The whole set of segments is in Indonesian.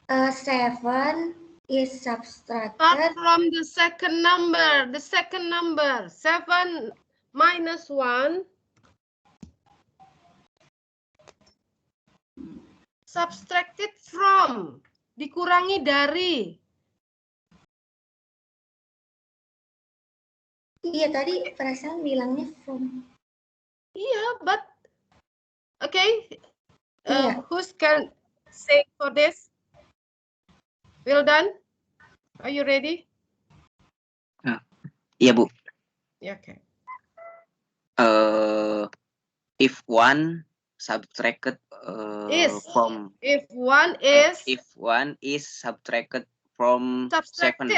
7 is subtracted. Start from the second number. The second number. 7 minus 1. Subtracted from. Dikurangi dari. Iya, tadi perasaan bilangnya from. Iya, but okay. Iya. Who's can say for this? Well done. Are you ready? Iya, Bu. Yeah, okay. If one subtracted from If one is subtracted from 7.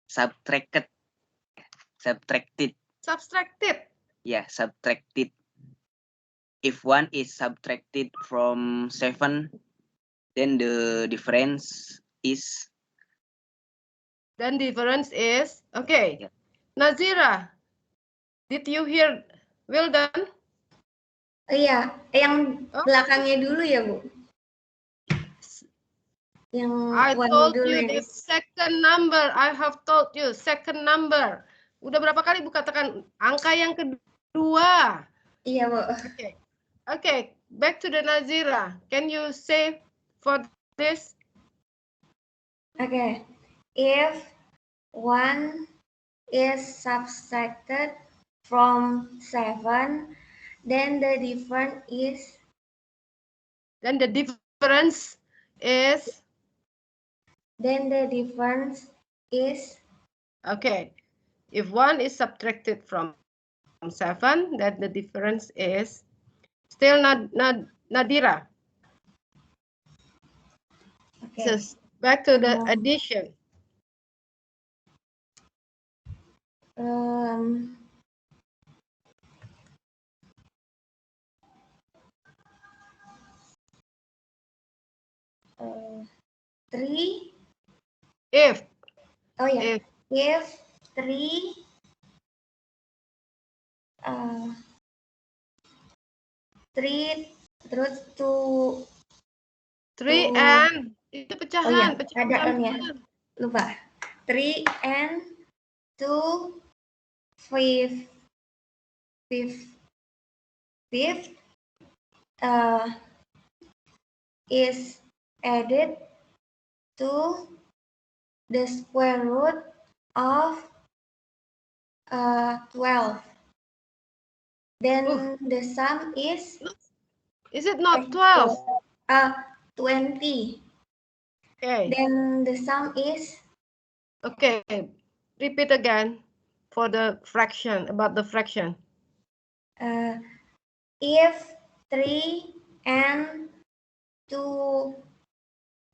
Subtracted. Yeah, subtracted. If one is subtracted from 7, then the difference is. Okay. Yeah. Nazira, did you hear? Well done. Iya, yang belakangnya dulu ya, Bu. Yang I one told dulu you ya. the second number. I have told you second number. Udah berapa kali Bu katakan angka yang kedua? Iya, Bu. Okay. Back to the Nazira. Can you say for this? Okay. If 1 is subtracted from 7, then the difference is. Then the difference is. Okay. If 1 is subtracted from 7, then the difference is still Nadira. Okay. So back to the addition. Three. If. Oh yeah. If 3 terus 2 3 and itu pecahan, ada M-nya. Lupa. 3 and 2 fifth is added to the square root of 12. Then the sum is. Is it not 12? 20. Okay. Then the sum is. Okay. Repeat again for the fraction, about the fraction. If 3 and 2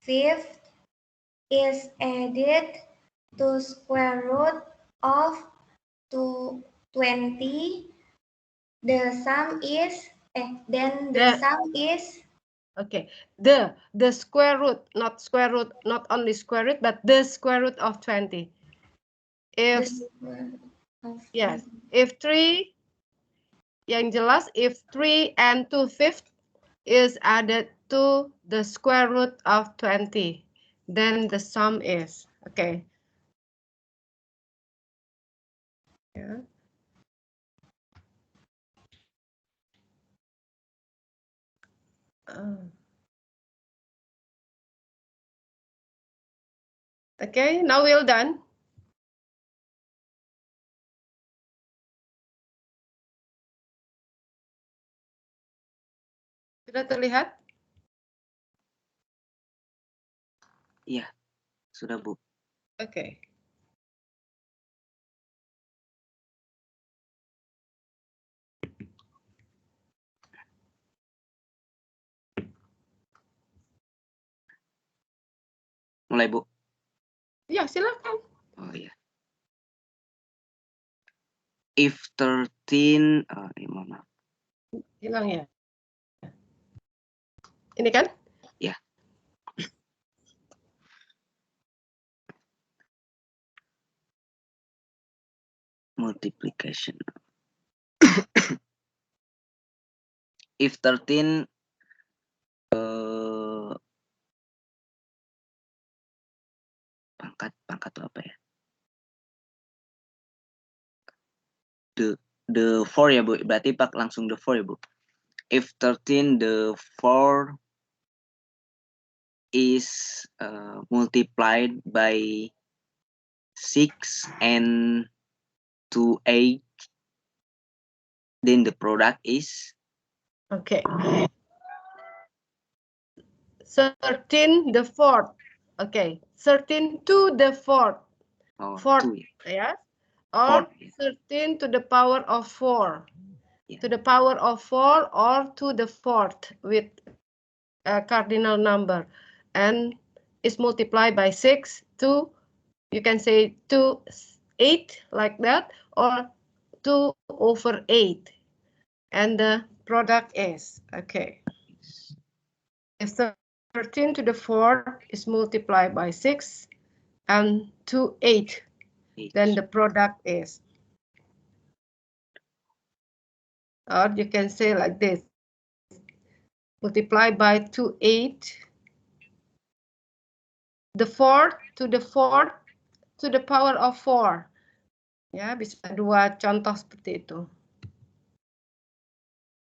fifth is added to square root of 20, the sum is. Then the sum is. Okay, the square root, not only square root, but the square root of 20. If yes, if 3, yang jelas, if 3 and 2 fifth is added to the square root of 20, then the sum is. Okay. Yeah. Okay, now we're done. Sudah terlihat? Iya, sudah, Bu. Oke. Mulai, Bu. Ya, silakan. Oh iya. If 13, maaf. Hilang ya. Ini kan? Ya. Multiplication. If 13 pangkat itu apa ya? The 4 ya Bu, berarti langsung the 4 ya Bu. If 13 the 4 is multiplied by 6 and 8, then the product is? Okay. 13 the 4th. Okay. 13 to the 4th. Oh, 4th, 2. yeah. Or 13 to the power of 4. Yeah. To the power of 4 or to the 4th with a cardinal number. And is multiplied by 6 to, you can say 2, 8 like that, or 2 over 8. And the product is, okay. If 13 to the 4 is multiplied by 6 and to 8, then the product is. Or you can say like this. Multiply by 2, 8. The 4 to the 4 to the power of 4. Ya, bisa dua contoh seperti itu.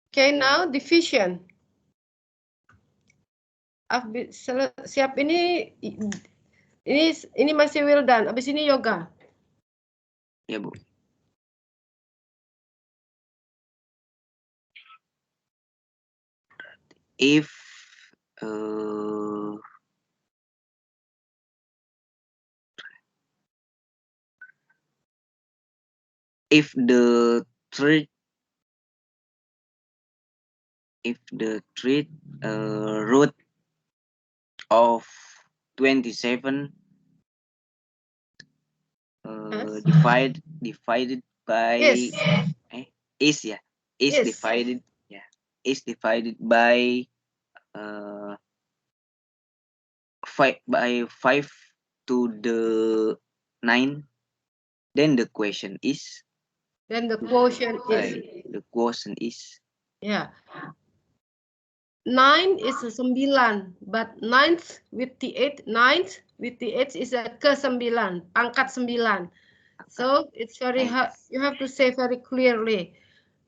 Okay, now division. Siap ini masih Wildan. Habis ini Yoga. Ya Bu. If the root of 27 divided by is divided by 5 to the 9, then the quotient is? Then the quotient is? Yeah. 9 is a 9, but 9th with the 8 is a ke-9, pangkat 9. So it's very hard. You have to say very clearly.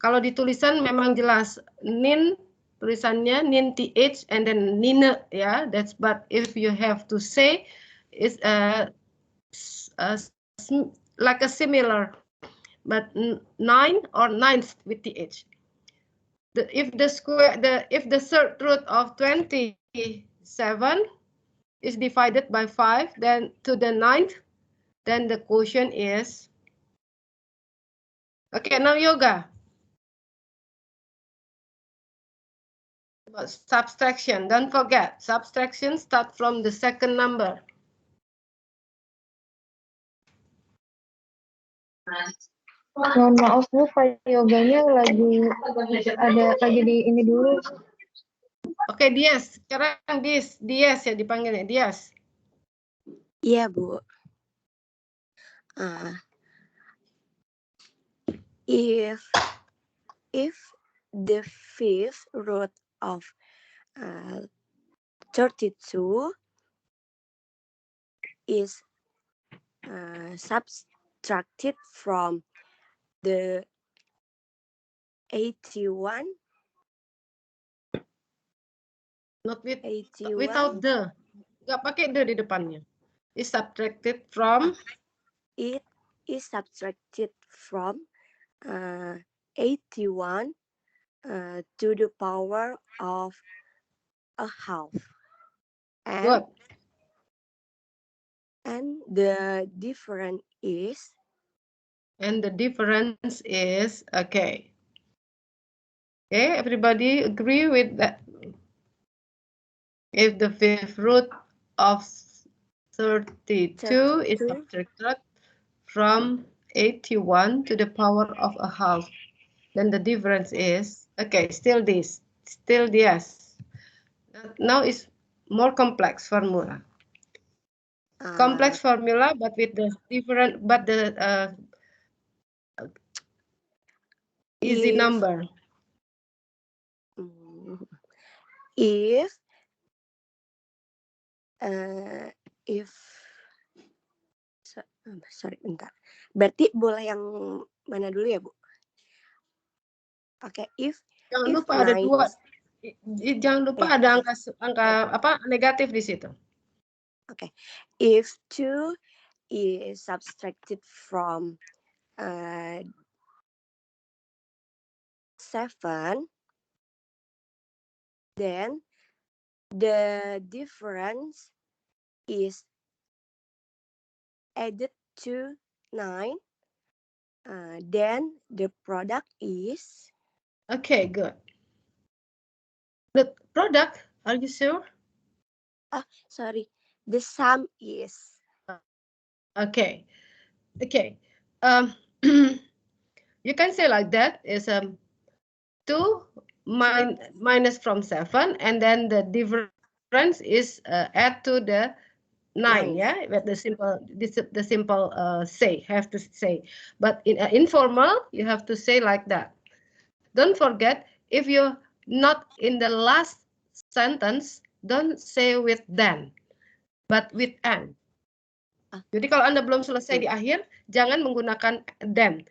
Kalau di tulisan memang jelas nin, tulisannya nin th and then nine, ya. That's, but if you have to say it's like a similar, but 9 or 9th with th. If the third root of 27 is divided by 5, then to the 9th, then the quotient is. Okay, now Yoga. Subtraction, don't forget, subtraction start from the second number. Mohon maaf Bu, Pak Yoganya lagi di ini dulu. Oke, Dias. Sekarang Dias ya dipanggilnya, Dias. Iya, Bu. If the fifth root of 32 is subtracted from the 81. Not with 81. Without the. Nggak pakai the di depannya. Is subtracted from. It is subtracted from 81 to the power of a half. And, good. And the difference is. And the difference is, okay. Okay, everybody agree with that? If the fifth root of 32 is subtracted from 81 to the power of a half, then the difference is, okay, still this. Now is more complex formula. Complex formula, but with the different, but the easy number. If Sorry, bentar. Berarti boleh yang mana dulu ya, Bu? Oke, Jangan if lupa ada 9 dua. is- Jangan lupa Ya. ada angka apa negatif di situ. if 2 is subtracted from 7, then the difference is added to 9. Then the product is, Okay, good. The product, are you sure? sorry, the sum is. Okay. You can say like that is 2 minus from 7, and then the difference is add to the 9. 9. Yeah, but the simple have to say. But in informal, you have to say like that. Don't forget, if you're not in the last sentence, don't say with then, but with and. Jadi kalau Anda belum selesai di akhir, jangan menggunakan then.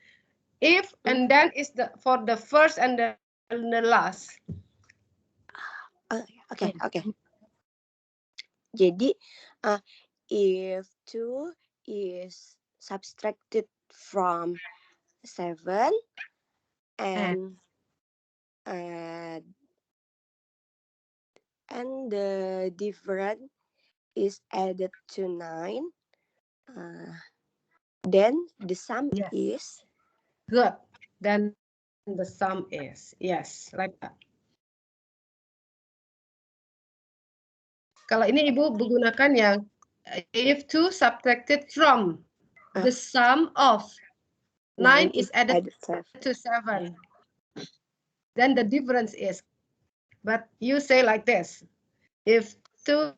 If and then is for the first and the last. Okay. Jadi, if 2 is subtracted from 7 and the difference is added to 9, then the sum is. Good. Then the sum is. Yes, like that. Kalau ini Ibu menggunakan yang if 2 subtracted from the sum of 9 is added to 7. Then the difference is. But you say like this. If 2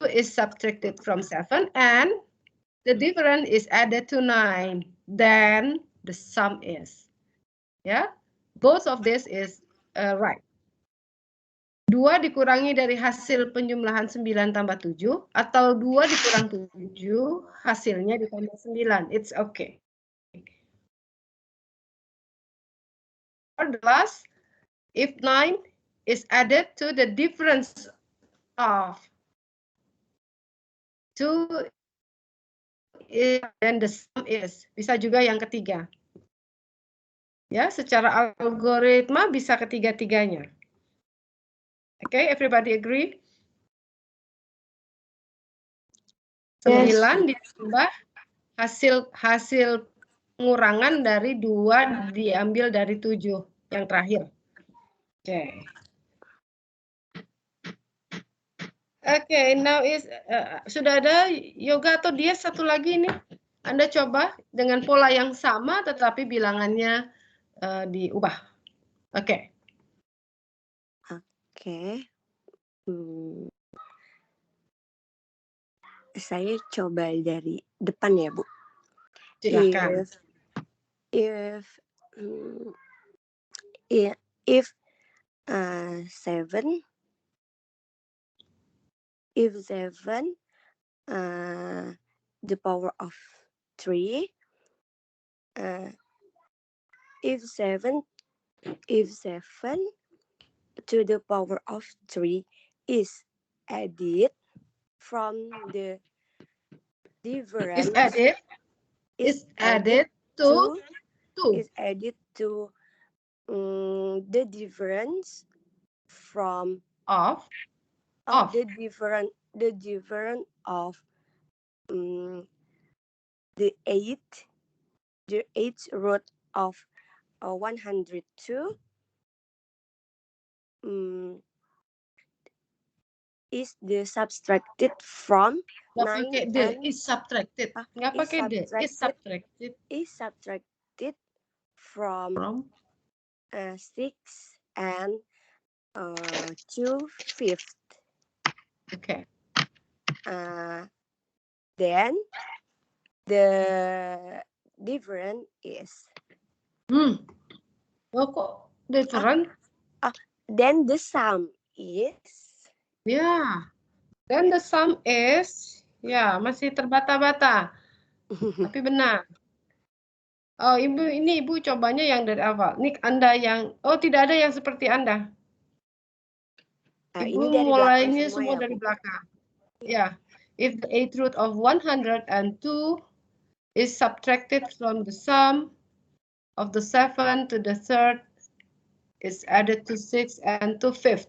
is subtracted from 7 and the difference is added to 9, then the sum is. Yeah, both of this is right. 2 dikurangi dari hasil penjumlahan 9 tambah 7, atau 2 dikurang 7, hasilnya ditambah 9. It's okay. For the last, if 9 is added to the difference of 2, then the sum is. Bisa juga yang ketiga. Ya, secara algoritma bisa ketiga-tiganya. Okay, everybody agree? 9 ditambah hasil pengurangan dari 2 diambil dari 7 yang terakhir. Oke, now is sudah ada Yoga atau dia satu lagi nih. Anda coba dengan pola yang sama tetapi bilangannya diubah. Oke. Saya coba dari depan ya, Bu. Silakan. If 7 the power of 3, if 7 to the power of 3 is added from the difference is added to the difference from the difference of the eighth root of 102 is the subtracted from 9 and is subtracted. Nggak pakai D. Is subtracted from 6 and 2/5. Okay. Then the difference is. Kok different? Then the sum is. Yeah. Then the sum is. Ya, masih terbata-bata. Tapi benar. Oh, ibu cobanya yang dari awal. Nih Anda yang, oh tidak ada yang seperti Anda. Ini Ibu dari belakang mulainya semua semua ya, dari Bu? belakang. Ya. If the eighth root of 102 is subtracted from the sum of the 7 to the third is added to 6 and to fifth,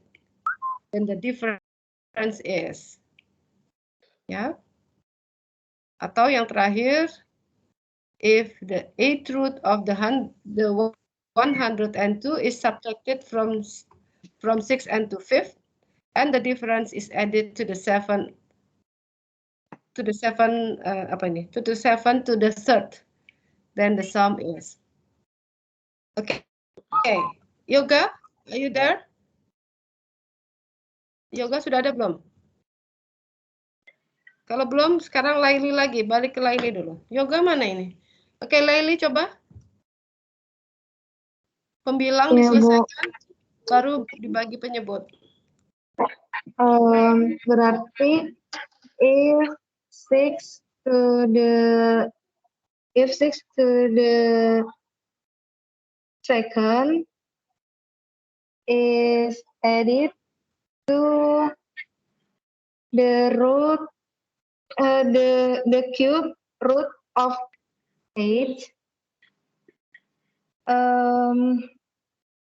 then the difference is, ya. Atau yang terakhir, if the eighth root of the 102 is subtracted from 6 and to fifth, and the difference is added to the 7 to the 7 to the 7 to the third, then the sum is. Okay. Yoga, are you there? Yoga sudah ada belum? Kalau belum, sekarang Laili lagi. Balik ke Laili dulu. Yoga mana ini? Oke, Laili coba. Pembilang Ya, Bu. diselesaikan, baru dibagi penyebut. Berarti if 6 to the second is added to the root the cube root of 8 and the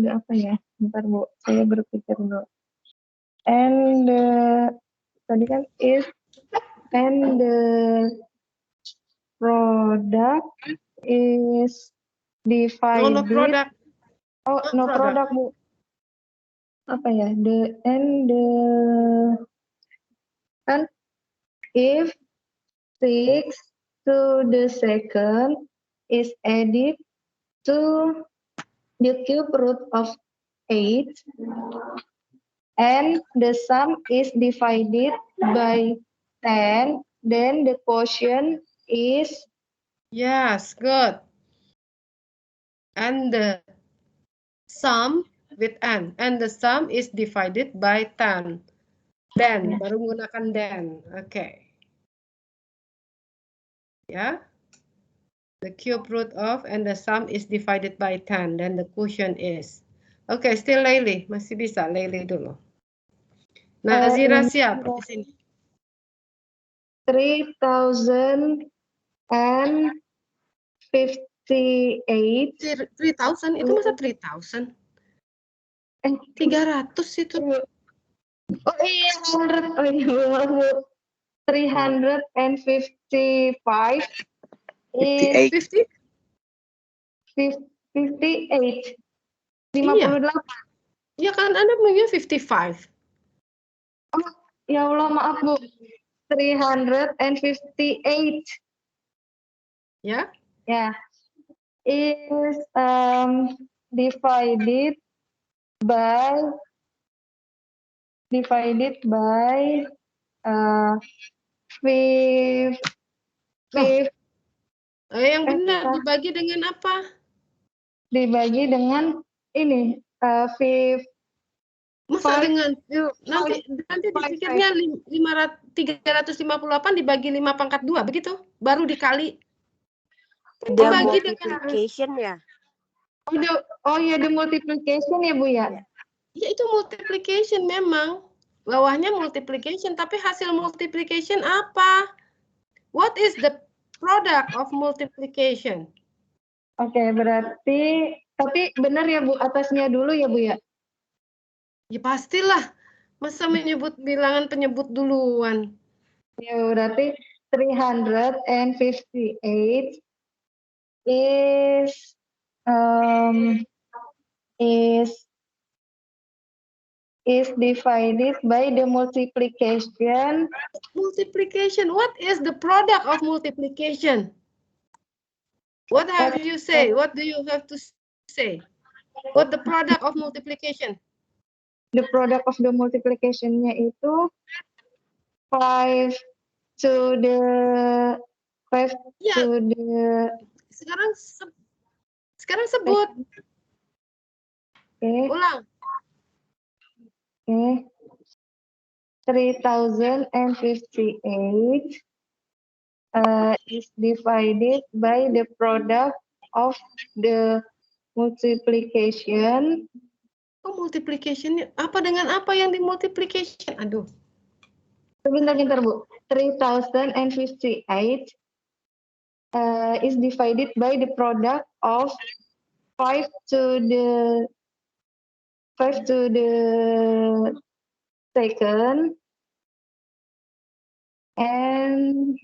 apa ya? Bentar Bu, saya berpikir dulu. And tadi kan is and the product is divided. No product. Oh, no product, Bu. Apa ya? Kan if 6 to the second is added to the cube root of 8 and the sum is divided by 10, then the quotient is. Yes, good. And the sum with n, and the sum is divided by 10. Then, baru menggunakan then. Oke. Ya. The cube root of and the sum is divided by 10. Then the quotient is. Oke, still Laili. Masih bisa Laili dulu. Nazira siap di sini. 3,058. 3,000 itu masa 3,000? 300 itu. Oh iya, 355 is 58. 58. Iya kan Anda punya 55. Oh, ya Allah, maaf Bu. 358. Ya. Ya. Is divided by fifth. Yang benar dibagi dengan apa? Dibagi dengan ini fifth. Masa dengan nanti dipikirnya 358 dibagi 5/2 begitu, baru dikali. Dibagi multiplication ya. Oh ya, the multiplication ya Bu ya. Ya itu multiplication memang. Bawahnya multiplication, tapi hasil multiplication apa? What is the product of multiplication? Oke, berarti tapi benar ya Bu, atasnya dulu ya Bu ya? Ya pastilah. Masa menyebut bilangan penyebut duluan? Ya, berarti 358 is divided by the multiplication. Multiplication. What is the product of multiplication? What have you say? What do you have to say? What the product of multiplication? The product of the multiplication-nya itu 5 to the Sekarang sebut. Oke. Ulang. Oke. 3058 is divided by the product of the multiplication. Oh, multiplication apa dengan apa yang di multiplication? Aduh. Sebentar Bu. 3058 is divided by the product of 5 to the second and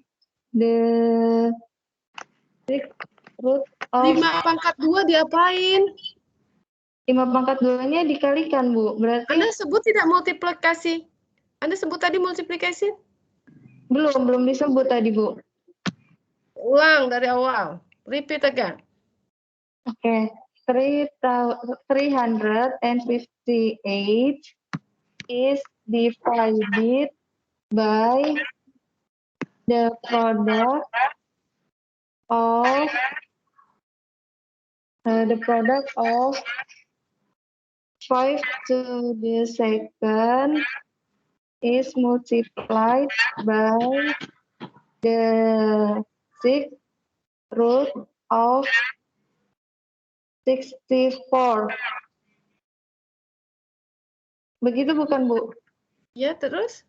the root of 5 pangkat 2 diapain? 5 pangkat 2-nya dikalikan, Bu. Berarti Anda sebut tidak multiplikasi? Anda sebut tadi multiplikasi? belum disebut tadi, Bu. Ulang dari awal. Repeat again. Oke. 358 is divided by the product of 5 to the second is multiplied by the 6th root of 64. Begitu bukan, Bu? Ya, terus?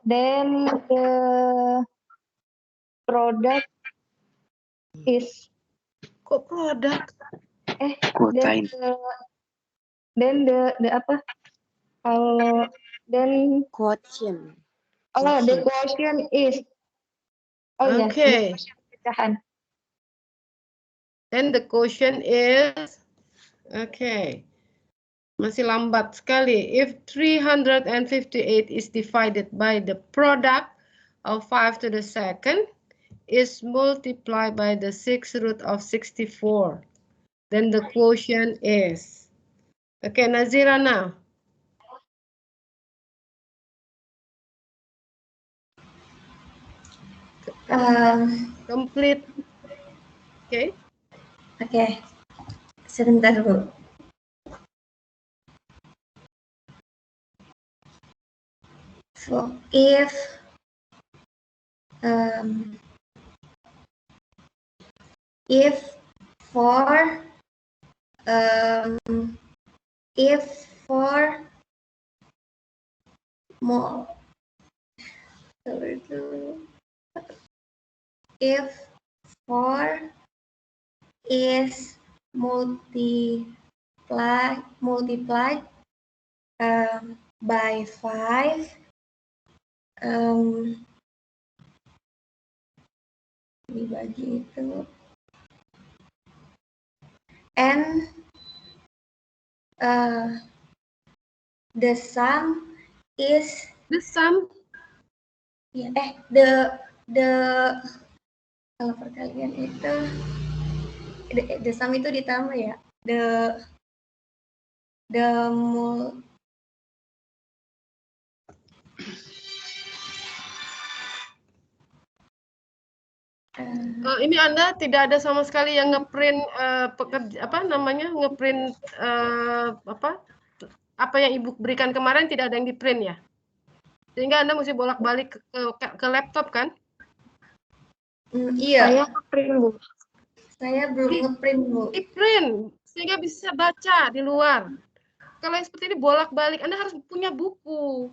Then the product is Kok produk? Quotient. then the apa? Kalau then Quotient. the quotient is Okay. pecahan. And the quotient is okay. Masih lambat sekali. If 358 is divided by the product of 5 to the second is multiplied by the 6th root of 64. Then the quotient is. Okay, Nazira now. Complete. Okay. Oke. Sebentar, Bu. So, if for more if 4 is multiplied by 5, dibagi itu, and the sum is The sum. kalau perkalian itu the sum itu ditambah ya, Ini Anda tidak ada sama sekali yang ngeprint ngeprint apa yang Ibu berikan kemarin, tidak ada yang di print ya, sehingga Anda mesti bolak-balik ke laptop kan? Iya. Saya ngeprint, Bu. Saya belum ngeprint, Bu. Di print sehingga bisa baca di luar. Kalau yang seperti ini bolak-balik, Anda harus punya buku.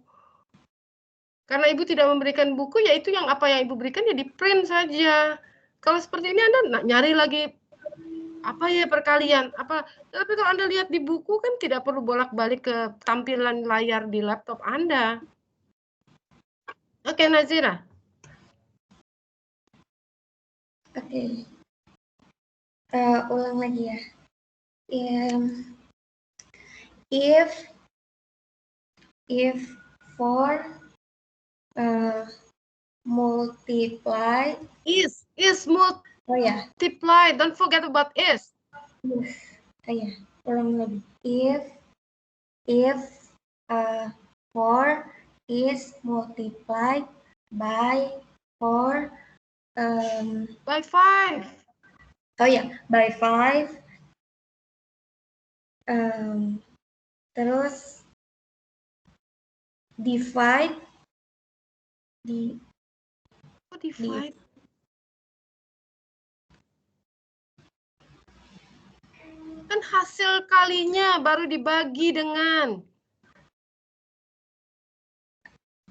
Karena Ibu tidak memberikan buku, ya itu yang apa yang Ibu berikan ya di print saja. Kalau seperti ini Anda nyari lagi apa ya perkalian apa. Tapi kalau Anda lihat di buku kan tidak perlu bolak-balik ke tampilan layar di laptop Anda. Oke, Nazira. Oke. Ulang lagi ya. If 4 multiply Is multiply. Don't forget about is. Ulang lagi. If 4 is multiplied by 4 by 5. By 5. Terus divide divide. Kan hasil kalinya baru dibagi dengan.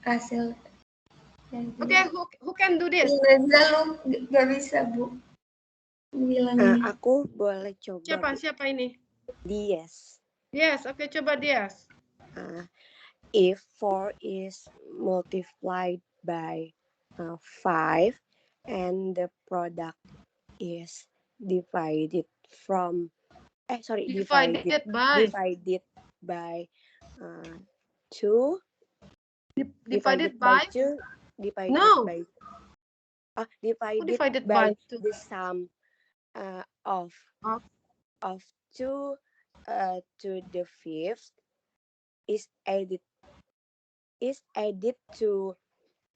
hasil. Oke, who can do this? Nggak bisa, Bu. Bilangnya. Aku boleh coba. Siapa? Bu. Siapa ini? Yes. Yes, oke, coba Dias. If 4 is multiplied by 5 and the product is divided Divided by. divided by 2 Divided by. 2 divided No. by divided Divided by by 2. the sum of 2 to the 5th is added to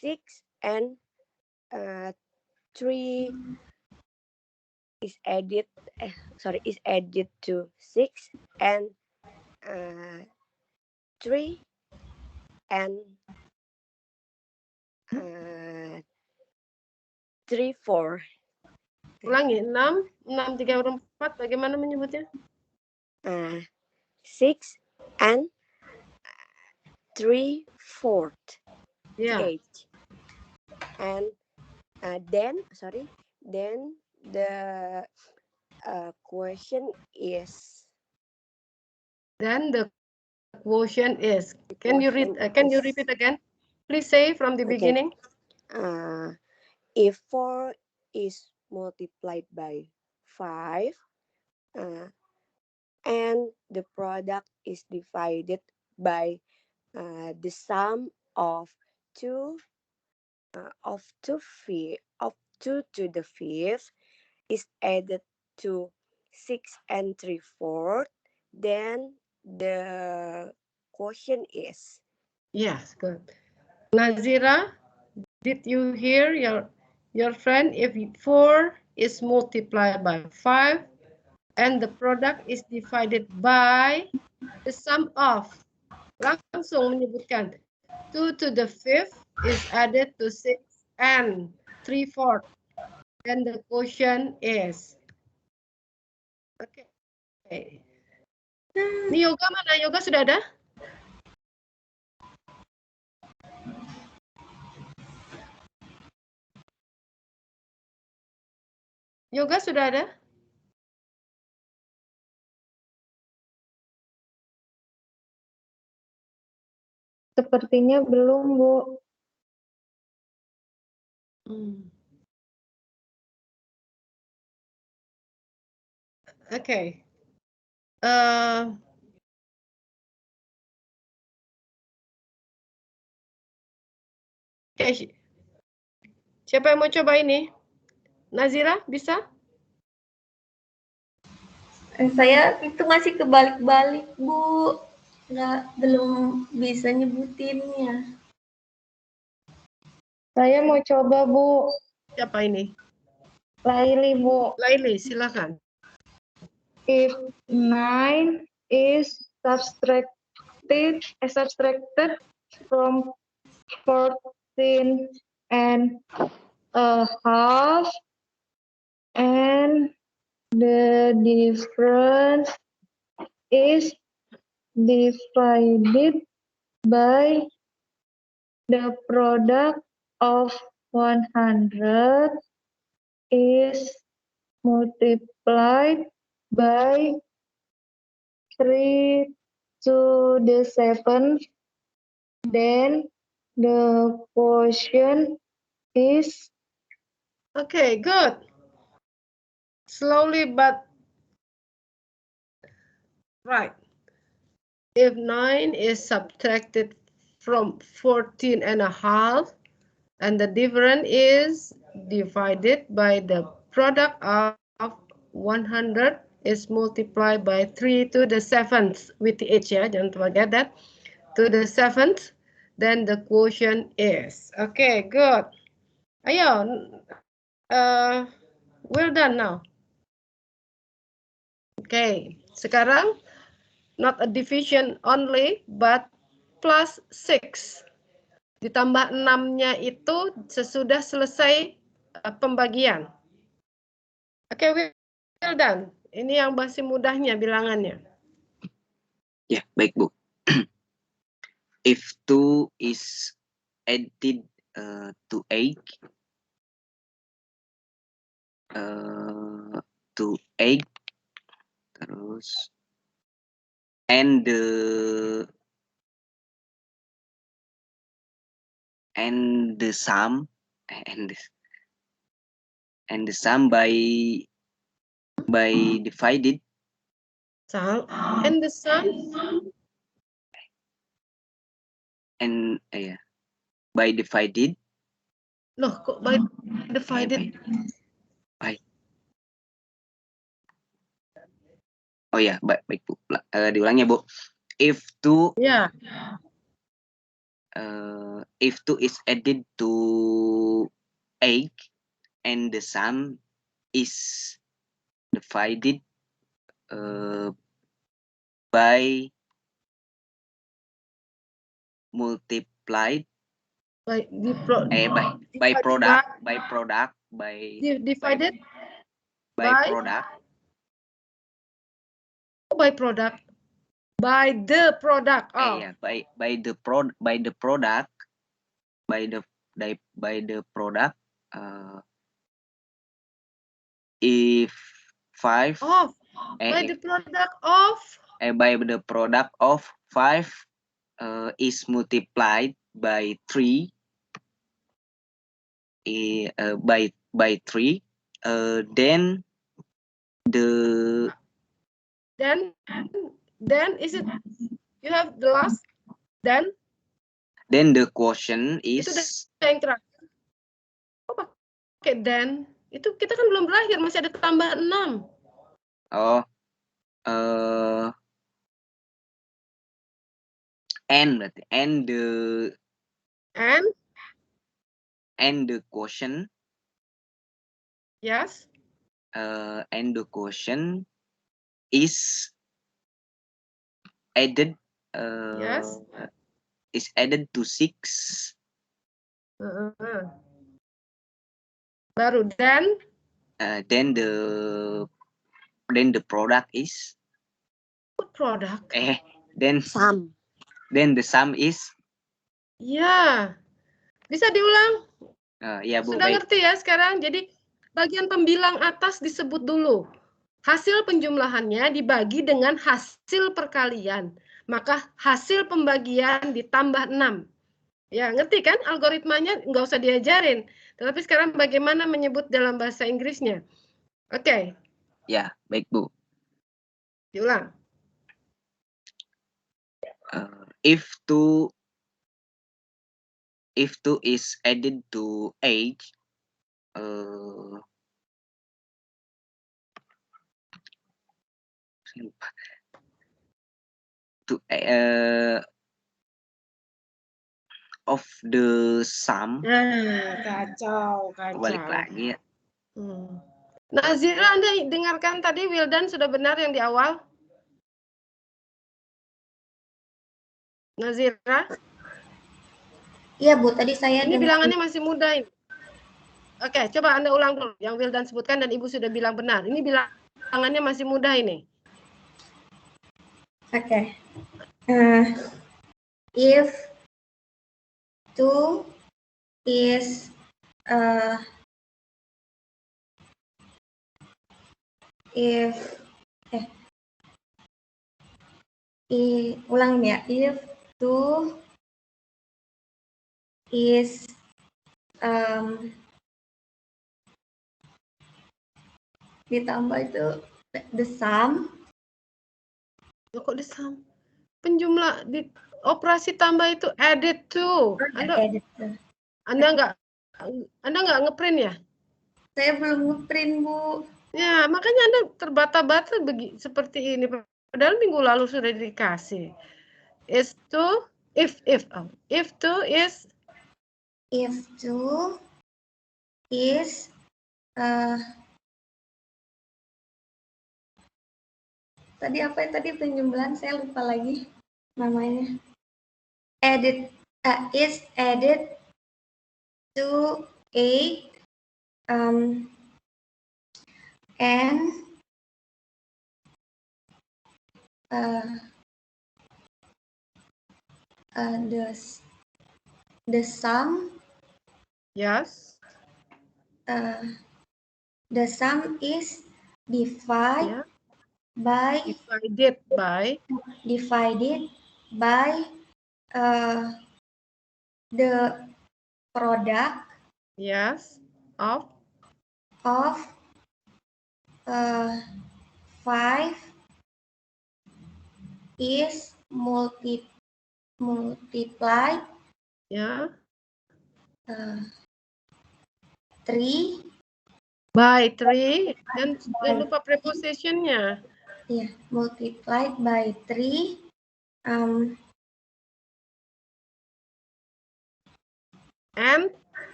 6 and 3 is added to 6 and 3 and 3 4. Ulangi, 6, 6, 3, 4, bagaimana menyebutnya? 6 and 3/4. Ya. Yeah. And then the question is. Then the quotient is. Can you repeat again? Please say from the beginning. If 4 is multiplied by 5 and the product is divided by the sum of 2 to the 5th is added to 6 and 3/4, then the quotient is. Yes, good. Nazira, did you hear your friend? If 4 is multiplied by 5 and the product is divided by the sum of, langsung menyebutkan 2 to the 5th is added to 6 and 3/4. Then the quotient is. Oke. Ini Yoga mana? Yoga sudah ada? Yoga sudah ada? Sepertinya belum, Bu. Oke. Siapa yang mau coba ini? Nazira, bisa? Saya itu masih kebalik-balik, Bu. Belum bisa nyebutinnya. Saya mau coba, Bu. Siapa ini? Laili, Bu. Laili, silakan. If 9 is subtracted from 14 and a half, and the difference is divided by the product of 100 is multiplied by 3 to the 7th, then the quotient is. Okay, good. Slowly but right. If 9 is subtracted from 14 and a half, and the difference is divided by the product of 100 is multiplied by 3 to the 7th with the h ya, jangan forget that, to the 7th, then the quotient is. Okay, good. Ayo, well done now. Okay, sekarang not a division only, but plus 6. Ditambah 6-nya itu sesudah selesai pembagian. Oke, well done. Ini yang masih mudahnya bilangannya. Ya, baik Bu. If 2 is added to 8, to 8, terus and the sum and the sum by divided And the sum and by divided. Loh, kok by divided? Oh ya, baik Bu. Diulangnya Bu. If 2 Ya. If 2 is added to 8 and the sum is divided by multiplied By product divided by product. By product. By the product. Oh. Yeah, by the product. If 5 by the product of by the product of 5 is multiplied by 3 by 3, then is it you have the last then the quotient is itu yang terakhir. Oh, pakai then itu kita kan belum berakhir, masih ada tambah 6. And berarti and the quotient. Yes. And the quotient is added. Yes. Is added to 6. Baru then the product is. What product? Then Sum. Then the sum is. Ya. Bisa diulang? Ya Bu. Sudah ngerti ya sekarang? Jadi bagian pembilang atas disebut dulu. Hasil penjumlahannya dibagi dengan hasil perkalian. Maka hasil pembagian ditambah 6. Ya, ngerti kan? Algoritmanya nggak usah diajarin. Tetapi sekarang bagaimana menyebut dalam bahasa Inggrisnya? Oke. Ya, baik Bu. Diulang. If 2 is added to 8, of the sum. Kacau. Balik lagi ya. Nazira, Anda dengarkan tadi Wildan sudah benar yang di awal? Nazira? Iya Bu, tadi saya Ini bilangannya masih mudah ini. Oke, coba Anda ulang dulu yang Wildan sebutkan dan Ibu sudah bilang benar. Ini bilangannya masih mudah ini. Oke. If 2 is ulang ya. If 2 is ditambah itu the sum. Kok the sum? Penjumlah di operasi tambah itu added to. Anda nggak ngeprint ya? Saya belum ngeprint Bu. Ya, makanya Anda terbata-bata seperti ini. Padahal minggu lalu sudah dikasih. If 2 is tadi apa ya tadi penjumlahan saya lupa lagi namanya. Added is added to 8 and the sum Yes. The sum is divided Yeah. by Divided the product yes of of 5 is multiplied ya 3 by 3 dan jangan lupa prepositionnya. multiplied by 3 And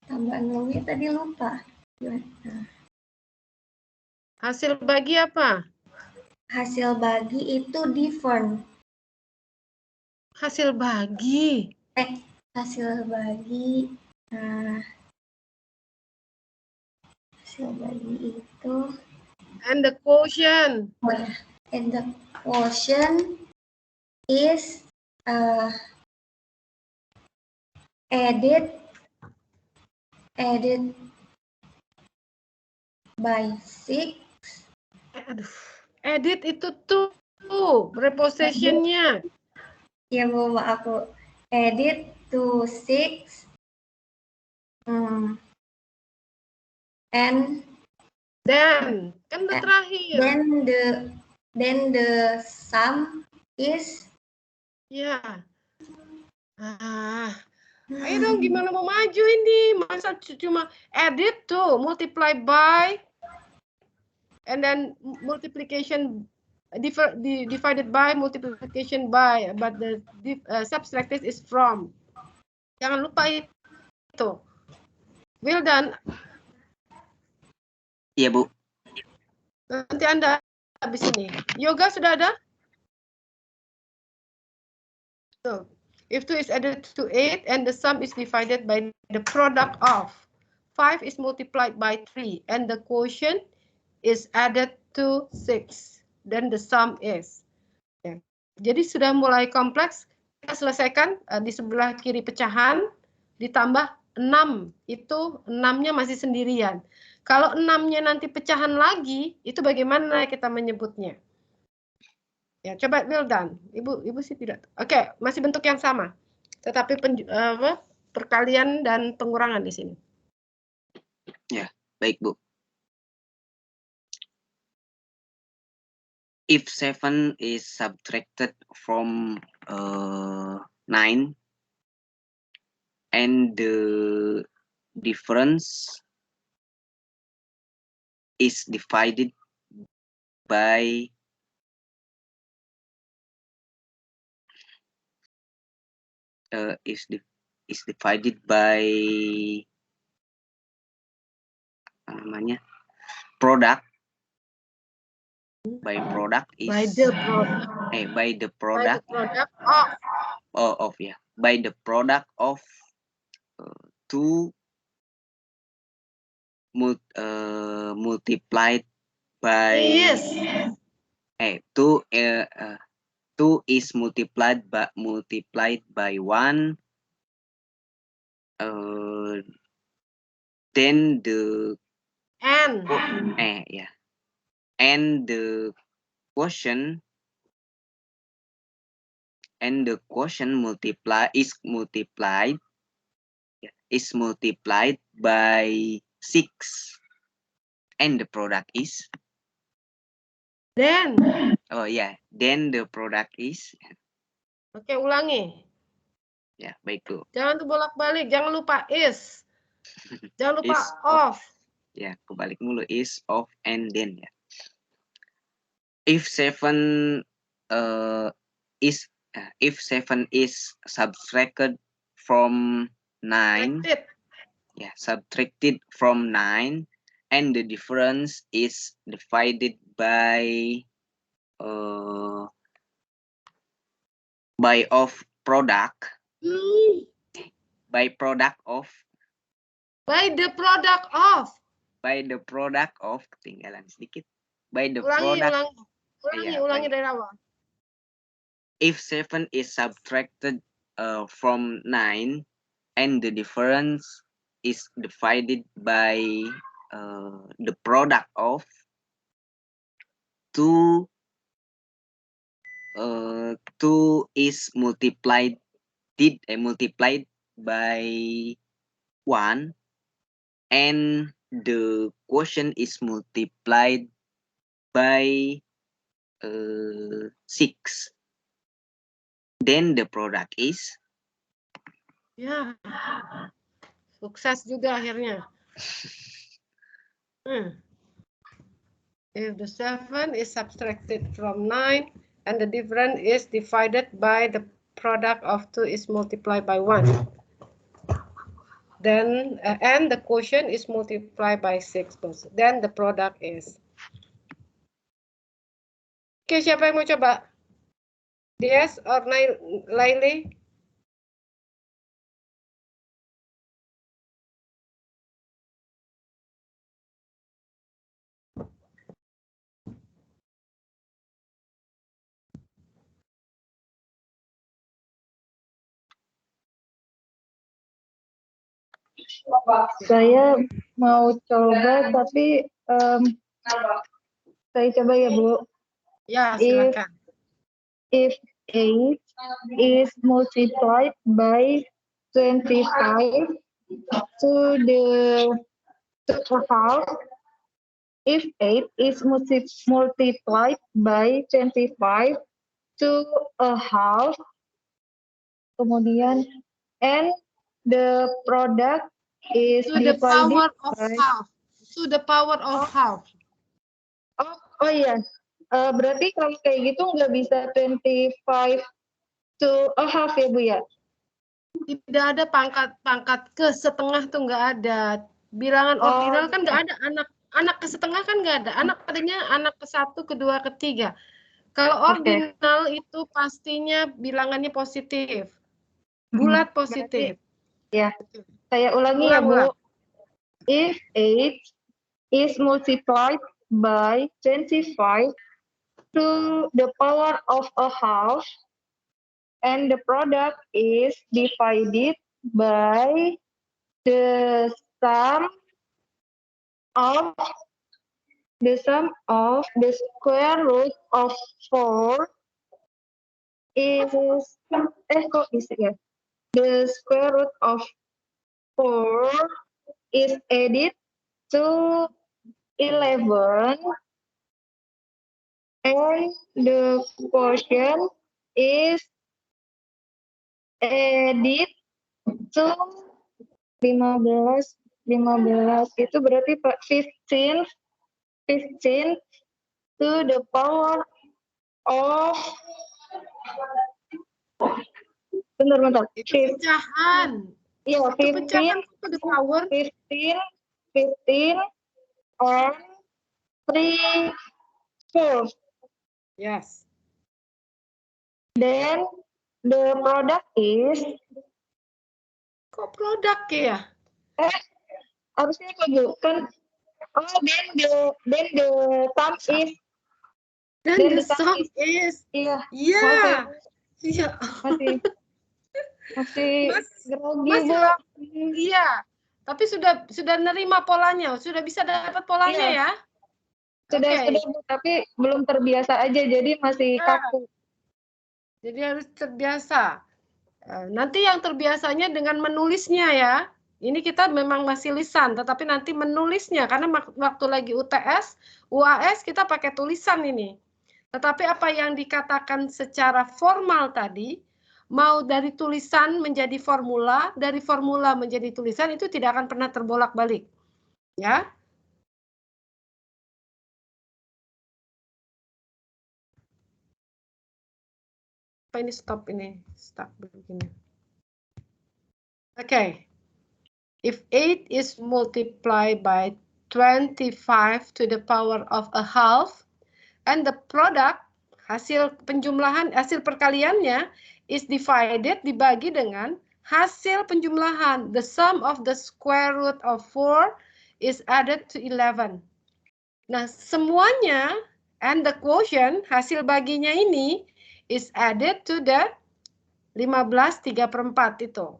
tambahan nolnya tadi lupa. hasil bagi apa? Hasil bagi itu different. Hasil bagi. Hasil bagi itu And the quotient. And the quotient is added by 6. Edit itu tuh prepositionnya. Ya Bu, maaf Bu. Added to 6 and Dan kan udah terakhir. then the sum is Ya. Ayo dong, gimana mau maju ini? Masa cuma edit tuh, multiply by, and then multiplication divided by, multiplication by, but the subtracted is from. Jangan lupa itu. Well done. Iya, Bu. Nanti Anda habis ini. Yoga sudah ada? So, if 2 is added to 8 and the sum is divided by the product of 5 is multiplied by 3 and the quotient is added to 6, then the sum is. Ya. Jadi sudah mulai kompleks. Kita selesaikan di sebelah kiri pecahan ditambah 6. Itu 6-nya masih sendirian. Kalau 6-nya nanti pecahan lagi, itu bagaimana kita menyebutnya? Ya, coba Wildan. Ibu sih tidak. Oke, masih bentuk yang sama. Tetapi perkalian dan pengurangan di sini. Ya, baik, Bu. If 7 is subtracted from 9 and the difference is divided by product. By product is By the product. by the By product the product of. By the product of 2 multiplied by Yes. 2 is multiplied by 1, then the and the quotient is multiplied by 6 and the product is then the product is. Oke, ulangi. Ya, baik, Bu. Jangan tuh bolak-balik, jangan lupa is. Jangan lupa Is of. Ya, kebalik mulu, is, of, and then ya. If 7 is subtracted from 9, subtracted from 9, and the difference is divided by by of product, by product of, by the product of. by the product of, ketinggalan sedikit, by the Ulangi, product. ulangi, Iya, ulangi baik. dari awal. If 7 is subtracted from 9 and the difference is divided by the product of 2 is multiplied by 1 and the quotient is multiplied by 6, then the product is. Ya, sukses juga akhirnya. If the 7 is subtracted from 9 and the difference is divided by the product of 2 is multiplied by 1. Then, and the quotient is multiplied by 6. Then the product is. Oke, siapa yang mau coba? DS or Laili? Saya mau coba, tapi saya coba ya, Bu. Ya, silakan. If 8 is multiplied by 25 to a half, if 8 is multiplied by 25 to a half, kemudian and the product is To the divided power of by half. To the power of half. Oh iya, berarti kalau kayak gitu nggak bisa 25 to a half ya, Bu ya? Tidak ada pangkat ke setengah tuh nggak ada. Bilangan ordinal kan nggak ada. Anak ke setengah kan nggak ada. Anak adanya anak ke 1, kedua, ketiga. Kalau ordinal itu pastinya bilangannya positif. Bulat positif. Ya, saya ulangi ya, Bu. If 8 is multiplied by 25 to the power of a half and the product is divided by the sum of the square root of 4 is the square root of 4 is added to 11 and the quotient is added to 15 itu berarti 15 to the power of bentar. Pecahan. Iya, 15 to the power 15 and 3/4. Yes. Then the product is. Kok produk ya? Harusnya kok Bu kan. Then the sum is. Then the sum is. Iya. Iya. Iya. Masih grogi, Bu. Iya. Tapi sudah nerima polanya, sudah bisa dapat polanya ya? Sudah, Bu, tapi belum terbiasa aja, jadi masih kaku. Jadi harus terbiasa. Nanti yang terbiasanya dengan menulisnya ya. Ini kita memang masih lisan, tetapi nanti menulisnya. Karena waktu lagi UTS, UAS kita pakai tulisan ini. Tetapi apa yang dikatakan secara formal tadi, mau dari tulisan menjadi formula, dari formula menjadi tulisan, itu tidak akan pernah terbolak-balik. Ya. Apa ini stop begini. Okay. If 8 is multiplied by 25 to the power of a half and the product hasil penjumlahan, hasil perkaliannya is divided, dibagi dengan hasil penjumlahan. The sum of the square root of 4 is added to 11. Nah, semuanya and the quotient, hasil baginya ini is added to the 15 3/4 itu.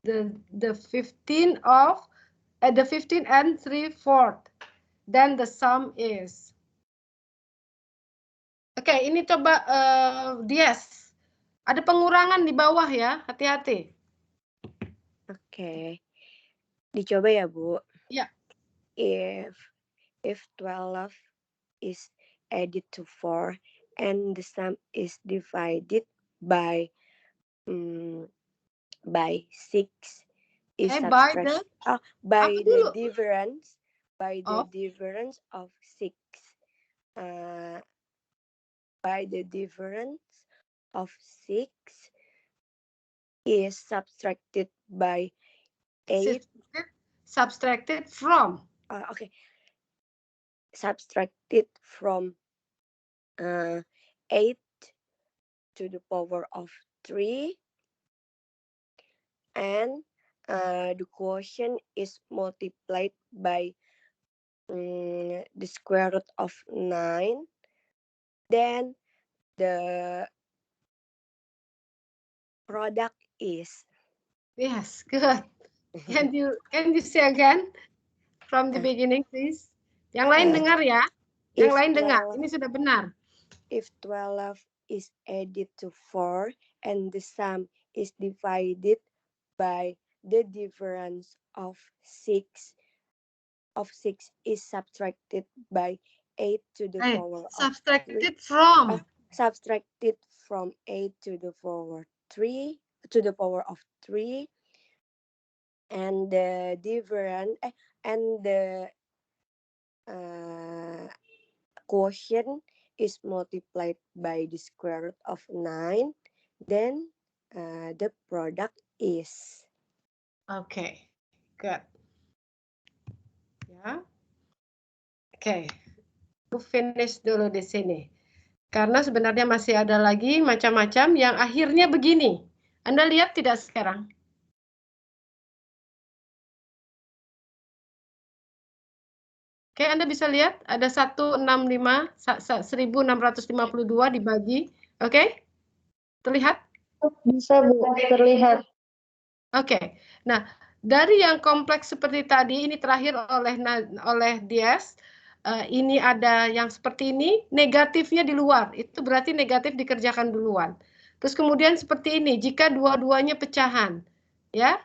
The 15 and 3/4. Then the sum is. Oke, ini coba Dias. Ada pengurangan di bawah ya, hati-hati. Oke. Dicoba ya, Bu. Ya. If 12 is added to 4 and the sum is divided by 6 is By subtract the by apa the dulu? difference Of? of 6 by the difference of 6 is subtracted by 8 Subtracted from. okay, subtracted from 8 to the power of 3 and the quotient is multiplied by the square root of 9. Then the product is. Yes, good. Can you say again from the beginning, please? Yang lain dengar ya. Yang lain dengar. Ini sudah benar. If 12 is added to 4 and the sum is divided by the difference of 6 is subtracted by 8 to the power Subtracted of 3. from. Subtracted from 8 to the power 3 to the power of 3 and the difference and the quotient is multiplied by the square root of 9, then the product is. Okay, good. Ya. Oke. Aku finish dulu di sini. Karena sebenarnya masih ada lagi macam-macam yang akhirnya begini. Anda lihat tidak sekarang? Oke, Anda bisa lihat ada 1652 dibagi. Oke? Terlihat? Bisa, Bu, terlihat. Oke. Nah, dari yang kompleks seperti tadi, ini terakhir oleh Dias. Ini ada yang seperti ini, negatifnya di luar. Itu berarti negatif dikerjakan duluan. Terus kemudian seperti ini, jika dua-duanya pecahan. Ya.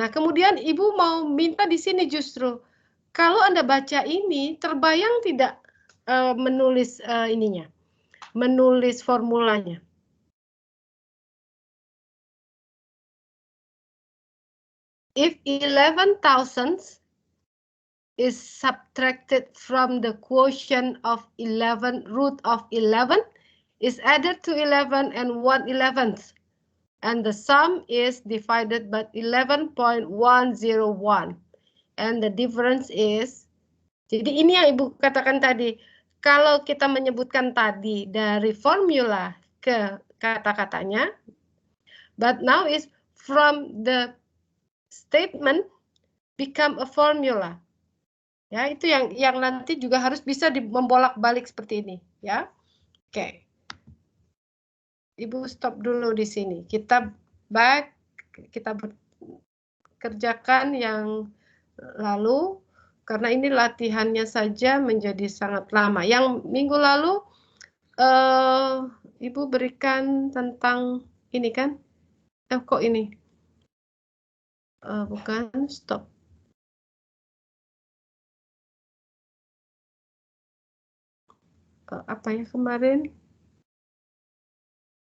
Nah, kemudian Ibu mau minta di sini justru, kalau Anda baca ini, terbayang tidak menulis ininya, menulis formulanya. If 11,000 is subtracted from the quotient of 11, root of 11 is added to 11 and 1/11th. And the sum is divided by 11.101. And the difference is, jadi ini yang Ibu katakan tadi, kalau kita menyebutkan tadi dari formula ke kata-katanya, but now is from the statement become a formula. Ya, itu yang nanti juga harus bisa membolak-balik seperti ini, ya. Oke. Ibu stop dulu di sini. Kita kerjakan yang lalu karena ini latihannya saja menjadi sangat lama. Yang minggu lalu Ibu berikan tentang ini kan? Kok ini? Bukan, stop. Apa ya kemarin?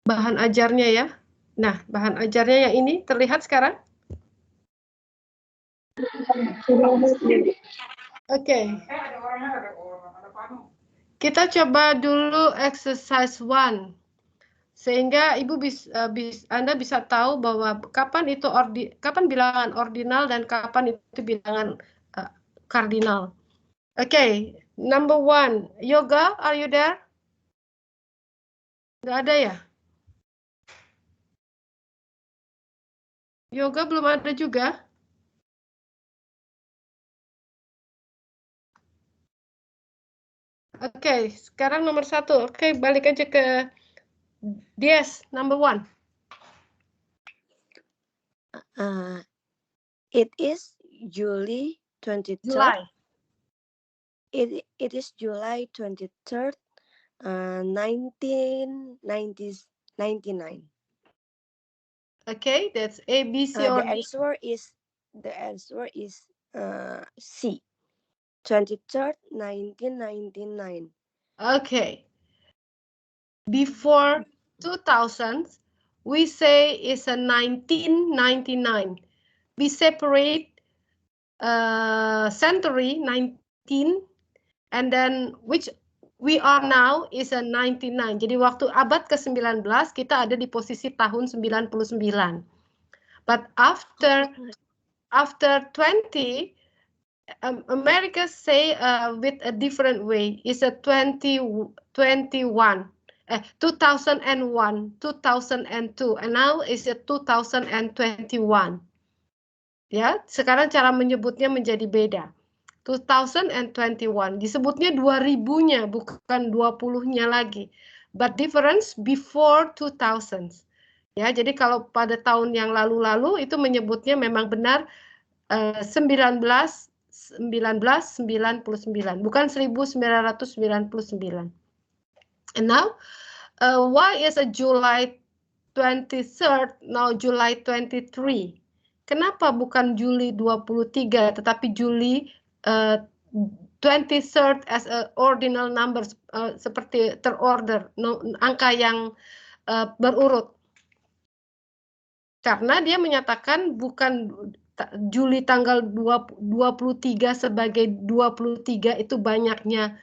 Bahan ajarnya ya. Nah, bahan ajarnya yang ini terlihat sekarang? Oke. Kita coba dulu exercise 1. Sehingga Ibu Anda bisa tahu bahwa kapan bilangan ordinal dan kapan itu bilangan kardinal. Oke, number 1. Yoga, are you there? Nggak ada ya? Yoga belum ada juga? Oke, sekarang nomor 1. Oke, balik aja ke Dies, number 1. It is July 23rd. July. It is July 23rd, 1999. Okay, that's A, B, C, or The D. answer is C. 23rd, 1999. Okay. Before 2000, we say it's a 1999. We separate century 19, and then which we are now is a 99. Jadi waktu abad ke-19 kita ada di posisi tahun 99. But after 20, America say with a different way. It's a 2001, 2001, 2002, and now it's a 2021. Ya, sekarang cara menyebutnya menjadi beda. 2021 disebutnya 2000-nya bukan 20-nya lagi. But difference before 2000. Ya, jadi kalau pada tahun yang lalu-lalu itu menyebutnya memang benar 1999, bukan 1999. And now, why is a July 23rd now July 23? Kenapa bukan Juli 23 tetapi Juli 23rd as a ordinal number, seperti terorder, angka yang berurut? Karena dia menyatakan bukan Juli tanggal 23 sebagai 23 itu banyaknya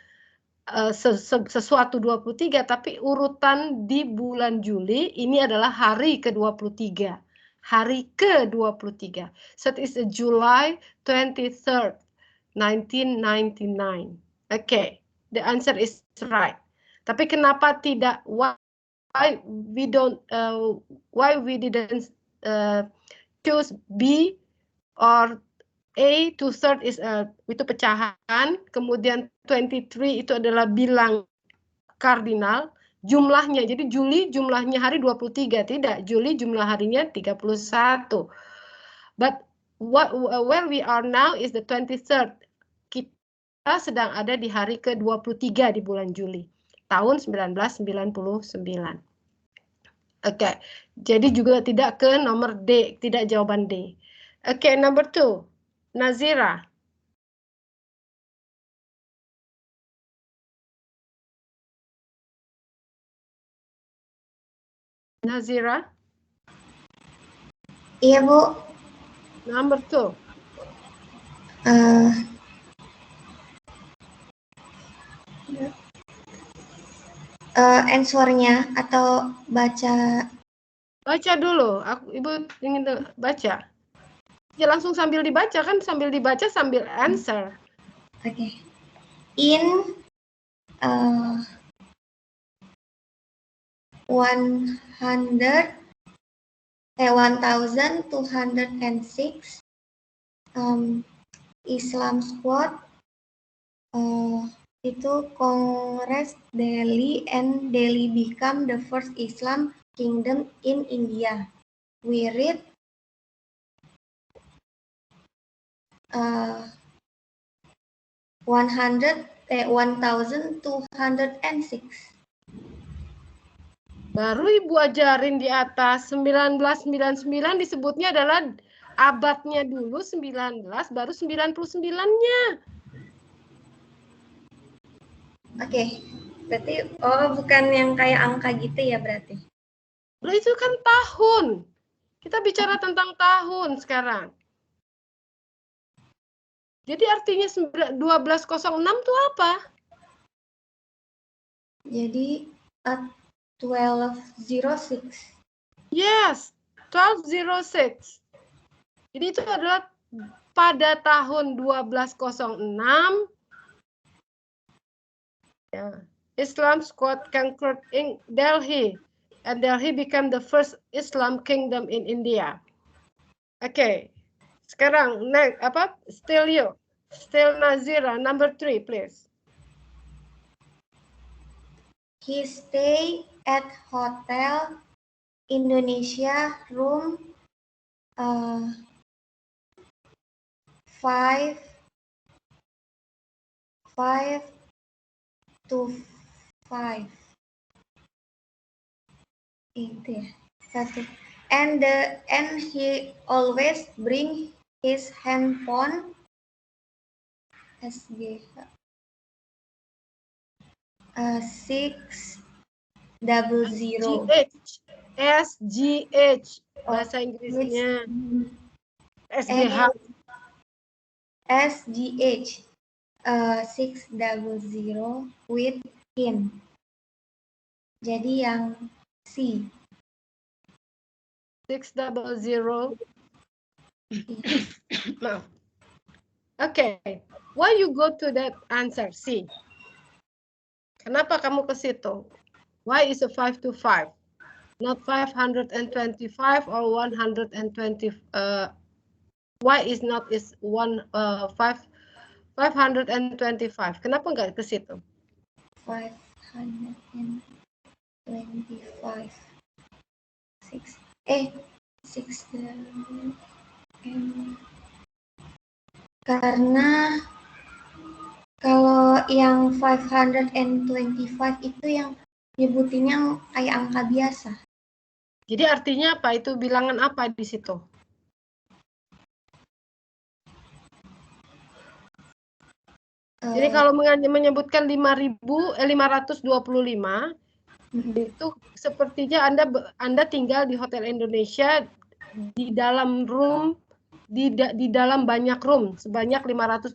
sesuatu 23, tapi urutan di bulan Juli ini adalah hari ke-23. Hari ke-23. So it is July 23rd, 1999. Okay, the answer is right. Tapi kenapa tidak, why we didn't choose B or A, 2/3 is itu pecahan, kemudian 23 itu adalah bilang kardinal, jumlahnya. Jadi Juli jumlahnya hari 23, tidak. Juli jumlah harinya 31. But where we are now is the 23rd. Kita sedang ada di hari ke-23 di bulan Juli, tahun 1999. Oke, jadi juga tidak ke nomor D, tidak jawaban D. Oke, number 2. Nazira. Nazira. Iya, Bu. Number 2. Answer-nya atau baca? Baca dulu. Ibu ingin baca. Ya langsung sambil dibaca kan, sambil dibaca sambil answer. Oke. In 1206 Islam Squad itu Congress Delhi, and Delhi become the first Islam kingdom in India. We read 1206. Baru Ibu ajarin di atas 1999 disebutnya adalah abadnya dulu 19, baru 99-nya. Oke, berarti bukan yang kayak angka gitu ya berarti? Loh, itu kan tahun. Kita bicara tentang tahun sekarang. Jadi artinya 1206 itu apa? Jadi 1206. Yes, 1206. Jadi itu adalah pada tahun 1206. Ya. Islam squad conquered in Delhi, and Delhi became the first Islam kingdom in India. Oke, sekarang next Still you, still Nazira, number 3, please. He stay at Hotel Indonesia room 5 to 5. Itu ya, satu. And he always bring his handphone SG 600. SGH bahasa Inggrisnya. SGH. SGH 600 with him. Jadi yang C. 600. Maaf. Okay, why you go to that answer C? Kenapa kamu ke situ? Why is a 5 to 5? Not 525 or 120? Why is not 525? Kenapa nggak ke situ? 525. 6 karena kalau yang 525 itu yang nyebutinnya kayak angka biasa. Jadi artinya apa? Itu bilangan apa di situ? Jadi kalau menyebutkan 525 itu sepertinya Anda tinggal di Hotel Indonesia di dalam room di dalam banyak room sebanyak 525.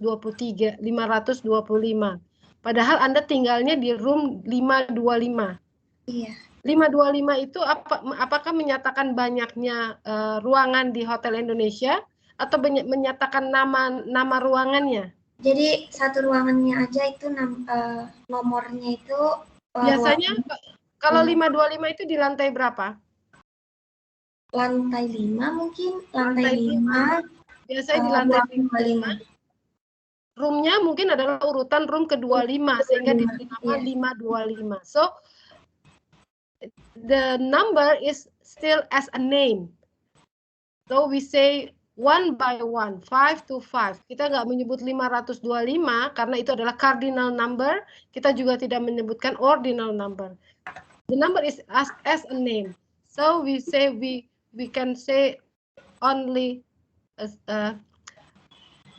Padahal Anda tinggalnya di room 525. Iya. 525 itu apakah menyatakan banyaknya ruangan di Hotel Indonesia atau menyatakan nama ruangannya? Jadi satu ruangannya aja itu nomornya itu Biasanya kalau 525 itu di lantai berapa? Lantai 5 mungkin, lantai 5. Biasanya di lantai 5. Roomnya mungkin adalah urutan room ke-25 sehingga diberi nama 525. So the number is still as a name. So we say 1 by 1, 5 to 5. Kita nggak menyebut 525 karena itu adalah cardinal number. Kita juga tidak menyebutkan ordinal number. The number is as a name. So we say we can say only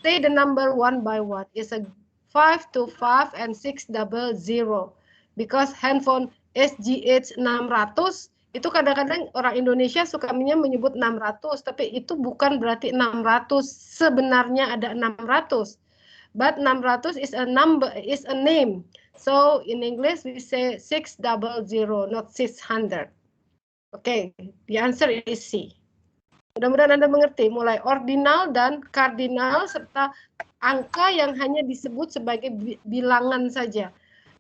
say the number 1 by 1 is a 5 to 5 and 600 because handphone SGH 600 itu kadang-kadang orang Indonesia suka menyebut 600 tapi itu bukan berarti 600 sebenarnya ada 600 but 600 is a number is a name so in English we say 600 not 600. Okay, the answer is C. Mudah-mudahan Anda mengerti, mulai ordinal dan kardinal serta angka yang hanya disebut sebagai bilangan saja.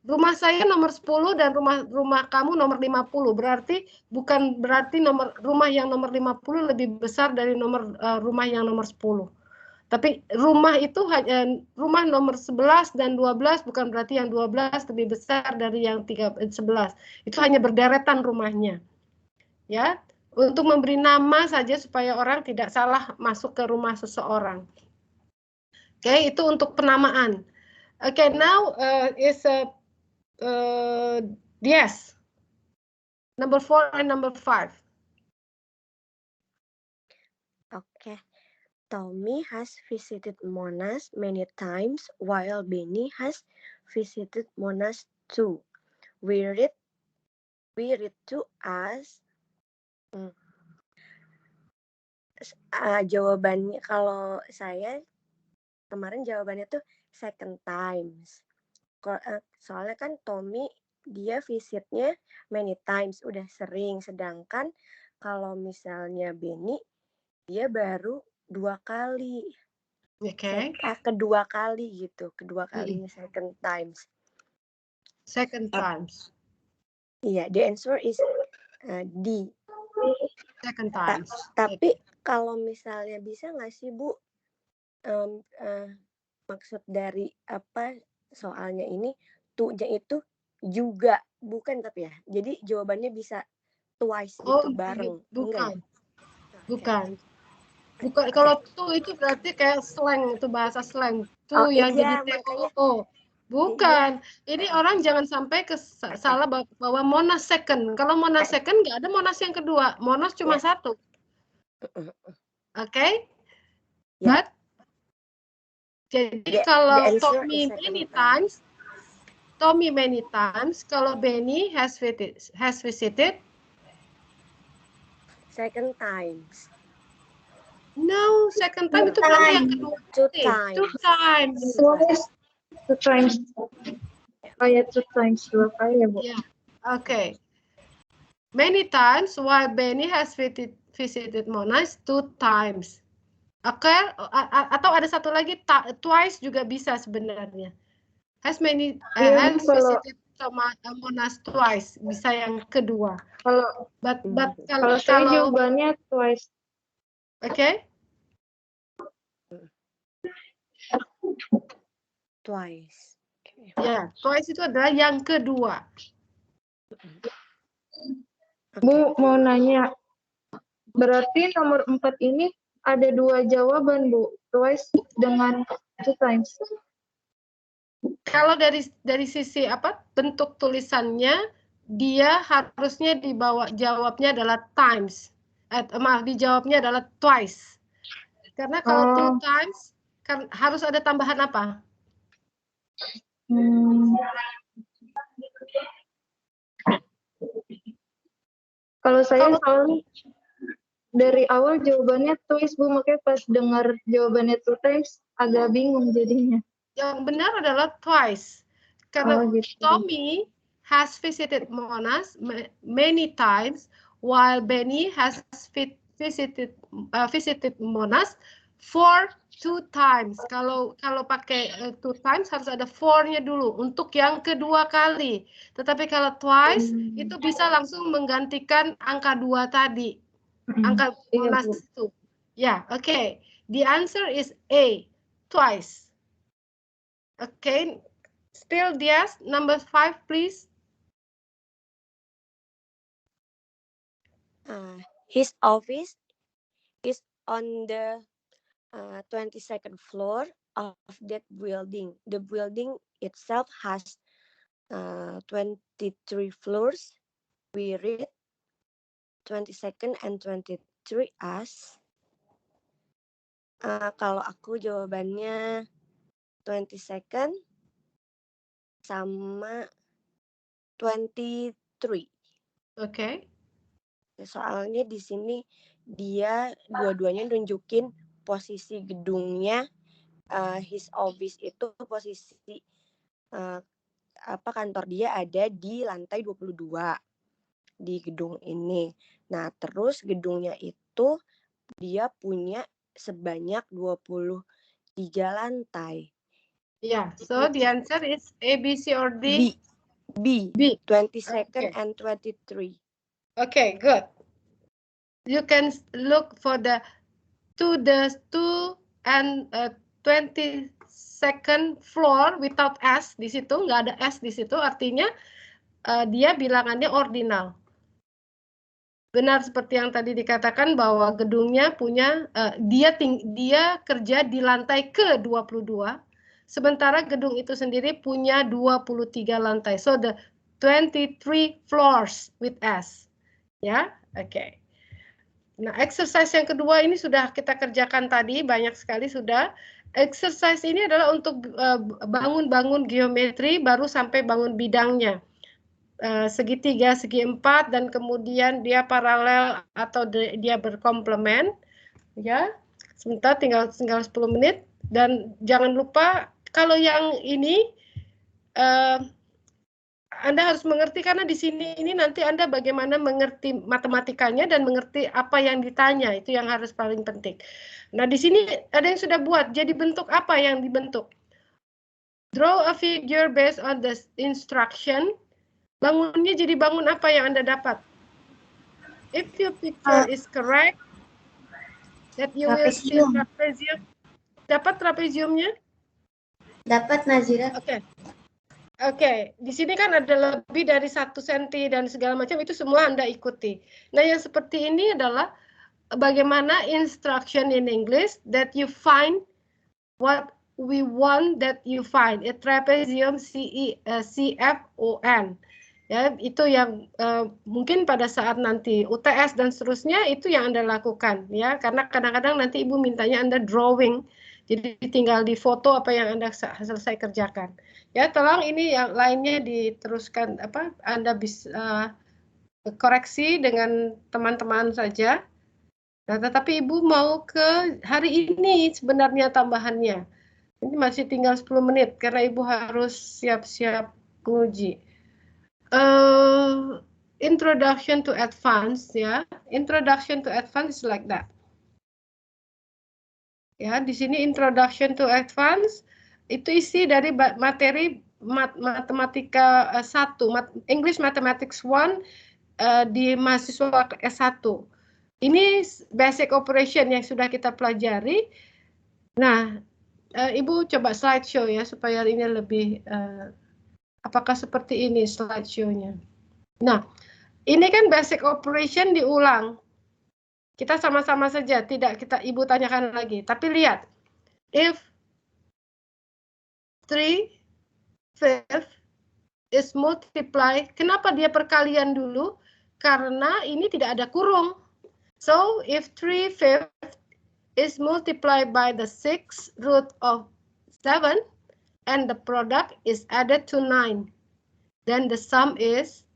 Rumah saya nomor 10 dan rumah kamu nomor 50. Berarti bukan berarti rumah yang nomor 50 lebih besar dari rumah yang nomor 10. Tapi rumah itu rumah nomor 11 dan 12 bukan berarti yang 12 lebih besar dari yang 11. Itu hanya berderetan rumahnya. Ya. Untuk memberi nama saja supaya orang tidak salah masuk ke rumah seseorang. Oke, itu untuk penamaan. Oke, now is yes. Number 4 and number 5. Okay. Tommy has visited Monash many times while Benny has visited Monash too. We read to us. Jawabannya kalau saya kemarin jawabannya tuh second times. Soalnya kan Tommy dia visitnya many times, udah sering. Sedangkan kalau misalnya Benny dia baru 2 kali. Oke. Kedua kali gitu, kedua kalinya second times. Second times. Iya, the answer is D. Second times. Tapi kalau misalnya bisa nggak sih Bu, maksud dari apa soalnya ini tuh-nya itu juga bukan tapi ya. Jadi jawabannya bisa twice gitu bareng. Enggak ya? Bukan. Bukan. Kalau tuh itu berarti kayak slang, itu bahasa slang. Tuh yang iya, jadi makanya. TOO. Bukan. Ini orang jangan sampai salah bahwa Monas second. Kalau Monas second nggak ada Monas yang kedua. Monas cuma satu. Oke? Ya. But jadi kalau Tommy many times, kalau Benny has visited second times. No, second time itu berarti yang kedua. Two times. Two times. Two times. Oh ya, two times. Dua kali ya, Bu. Yeah. Okay. Many times while Benny has visited Monash 2 times. Oke, atau ada satu lagi twice juga bisa sebenarnya. Has visited Monash twice, bisa yang kedua. Kalau saya jawabannya twice. Oke. Twice. Ya, twice itu adalah yang kedua. Bu, mau nanya. Berarti nomor 4 ini ada 2 jawaban, Bu. Twice dengan 2 times. Kalau dari sisi bentuk tulisannya, dia harusnya jawabnya adalah times. Dijawabnya adalah twice. Karena kalau 2 times kan harus ada tambahan apa? Kalau saya soalnya dari awal jawabannya twice, Bu, makanya pas dengar jawabannya 2 times agak bingung jadinya. Yang benar adalah twice. Karena gitu. Tommy has visited Monash many times while Benny has visited Monash for 2 times. Kalau pakai 2 times harus ada for-nya dulu untuk yang kedua kali. Tetapi kalau twice itu bisa langsung menggantikan angka 2 tadi. Angka Monash itu. Ya, oke. The answer is A, twice. Okay. Still yes, number 5 please. His office is on the 22nd floor of that building. The building itself has 23 floors. We read 22nd and 23 as. Kalau aku jawabannya 22nd sama 23. Oke. Soalnya di sini dia dua-duanya nunjukin posisi gedungnya, his office itu posisi kantor dia ada di lantai 22 di gedung ini. Nah, terus gedungnya itu dia punya sebanyak 23 lantai. Yeah, so the answer is A, B, C, or D? B. 22nd and 23. Okay, good. You can look for the 2 and 22nd floor without S di situ, nggak ada S di situ, artinya dia bilangannya ordinal. Benar seperti yang tadi dikatakan bahwa gedungnya punya, dia kerja di lantai ke-22, sementara gedung itu sendiri punya 23 lantai. So the 23 floors with S. Ya, oke. Nah, exercise yang kedua ini sudah kita kerjakan tadi, banyak sekali sudah. Exercise ini adalah untuk bangun-bangun geometri baru sampai bangun bidangnya. Segitiga, segi 4, dan kemudian dia paralel atau dia berkomplement. Ya, sebentar tinggal 10 menit. Dan jangan lupa kalau yang ini Anda harus mengerti, karena di sini ini nanti Anda bagaimana mengerti matematikanya dan mengerti apa yang ditanya, itu yang harus paling penting. Nah, di sini ada yang sudah buat, jadi bentuk apa yang dibentuk? Draw a figure based on the instruction. Bangunnya jadi bangun apa yang Anda dapat? If your picture is correct, that you will see Trapezium. trapezium. Dapat trapeziumnya? Dapat Nazira. Oke, di sini kan ada lebih dari 1 senti dan segala macam, itu semua Anda ikuti. Nah, yang seperti ini adalah bagaimana instruction in English that you find what we want that you find. A trapezium CFON. Ya, itu yang mungkin pada saat nanti UTS dan seterusnya itu yang Anda lakukan ya, karena kadang-kadang nanti Ibu mintanya Anda drawing. Jadi tinggal di foto apa yang Anda selesai kerjakan. Ya, tolong ini yang lainnya diteruskan apa Anda bisa koreksi dengan teman-teman saja. Nah, tetapi Ibu mau ke hari ini sebenarnya tambahannya. Ini masih tinggal 10 menit karena Ibu harus siap-siap menguji. Introduction to advanced ya. Introduction to advanced like that. Ya, di sini introduction to advanced itu isi dari materi matematika 1, English Mathematics 1 di mahasiswa S1. Ini basic operation yang sudah kita pelajari. Nah, Ibu coba slideshow ya supaya ini lebih apakah seperti ini slideshow-nya. Nah, ini kan basic operation diulang. Kita sama-sama saja, tidak Ibu tanyakan lagi. Tapi lihat, if 3/5 is multiply, kenapa dia perkalian dulu? Karena ini tidak ada kurung. So, if 3/5 is multiplied by the 6 root of 7, and the product is added to 9, then the sum is,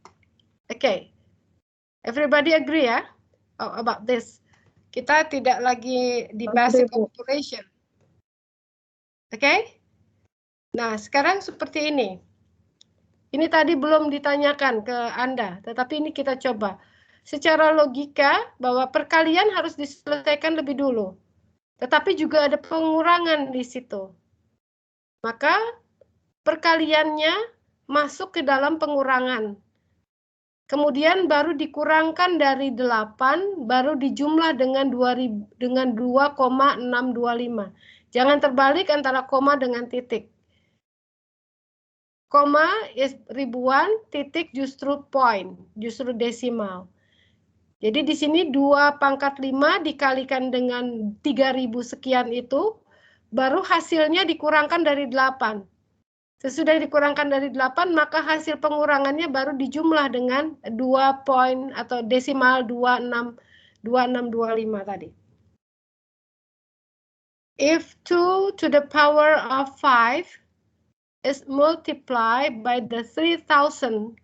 okay, everybody agree ya? About this. Kita tidak lagi di basic operation. Oke? Nah, sekarang seperti ini. Ini tadi belum ditanyakan ke Anda, tetapi ini kita coba. Secara logika bahwa perkalian harus diselesaikan lebih dulu. Tetapi juga ada pengurangan di situ. Maka perkaliannya masuk ke dalam pengurangan. Kemudian baru dikurangkan dari 8, baru dijumlah dengan 2,625. Jangan terbalik antara koma dengan titik. Koma is ribuan, titik justru point, justru desimal. Jadi di sini 2/5 dikalikan dengan 3.000 sekian itu, baru hasilnya dikurangkan dari 8. Sesudah dikurangkan dari 8, maka hasil pengurangannya baru dijumlah dengan 2 point atau desimal 2625 tadi. If 2 to the power of 5 is multiplied by the 3,546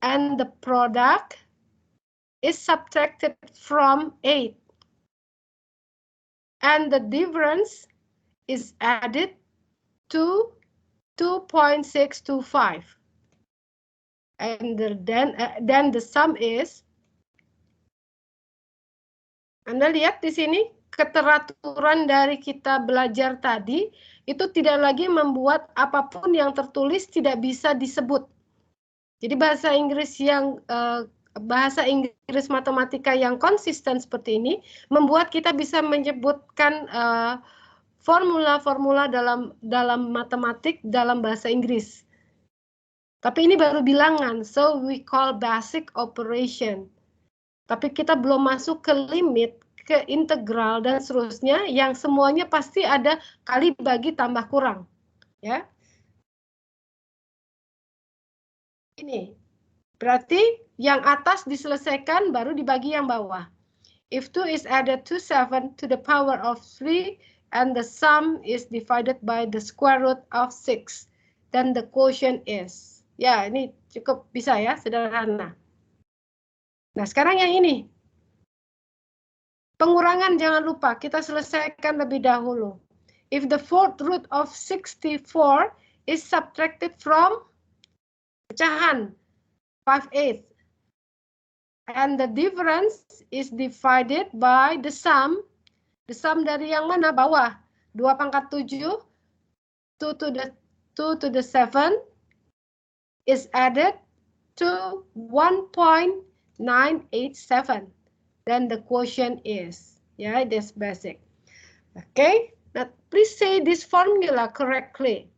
and the product is subtracted from 8 and the difference is added to 2.625, and then the sum is, Anda lihat di sini keteraturan dari kita belajar tadi itu tidak lagi membuat apapun yang tertulis tidak bisa disebut. Jadi bahasa Inggris matematika yang konsisten seperti ini membuat kita bisa menyebutkan formula-formula dalam matematik dalam bahasa Inggris. Tapi ini baru bilangan, so we call basic operation. Tapi kita belum masuk ke limit, ke integral dan seterusnya yang semuanya pasti ada kali bagi tambah kurang, ya. Ini berarti yang atas diselesaikan baru dibagi yang bawah. If 2 is added to 7 to the power of 3 and the sum is divided by the square root of 6, then the quotient is. Ya, ini cukup bisa ya, sederhana. Nah, sekarang yang ini. Pengurangan jangan lupa, kita selesaikan lebih dahulu. If the fourth root of 64 is subtracted from pecahan 5/8 and the difference is divided by the sum dari yang mana? Bawah. 2 pangkat 7, 2 to the 7 is added to 1.987. Then the quotient is, yeah, this basic. Okay, now please say this formula correctly.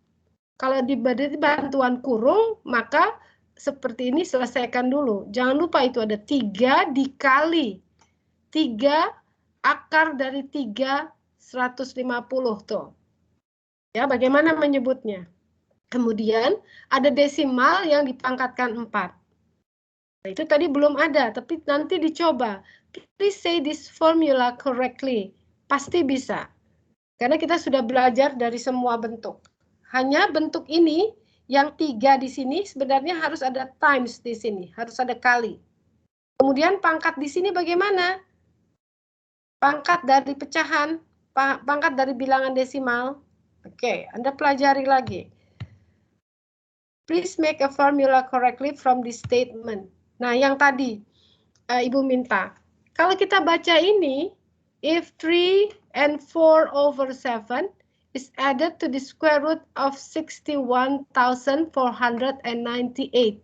Kalau diberi bantuan kurung, maka seperti ini selesaikan dulu. Jangan lupa itu ada 3 dikali 3 akar dari 3 150 tuh. Ya, bagaimana menyebutnya? Kemudian ada desimal yang dipangkatkan 4. Nah, itu tadi belum ada, tapi nanti dicoba. Please say this formula correctly. Pasti bisa. Karena kita sudah belajar dari semua bentuk. Hanya bentuk ini, yang 3 di sini sebenarnya harus ada times di sini. Harus ada kali. Kemudian pangkat di sini bagaimana? Pangkat dari pecahan, pangkat dari bilangan desimal. Oke, Anda pelajari lagi. Please make a formula correctly from this statement. Nah, yang tadi Ibu minta. Kalau kita baca ini, if 3 and 4 over 7 is added to the square root of 61,498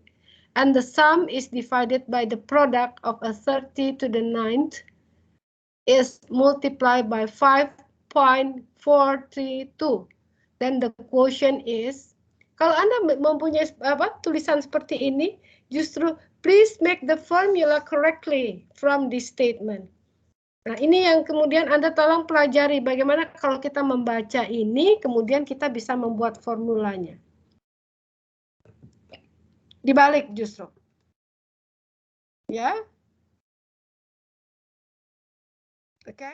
and the sum is divided by the product of a 30 to the 9th is multiplied by 5.432. Then the quotient is, kalau Anda mempunyai tulisan seperti ini, justru please make the formula correctly from this statement. Nah, ini yang kemudian Anda tolong pelajari bagaimana kalau kita membaca ini, kemudian kita bisa membuat formulanya. Dibalik justru. Ya. Oke.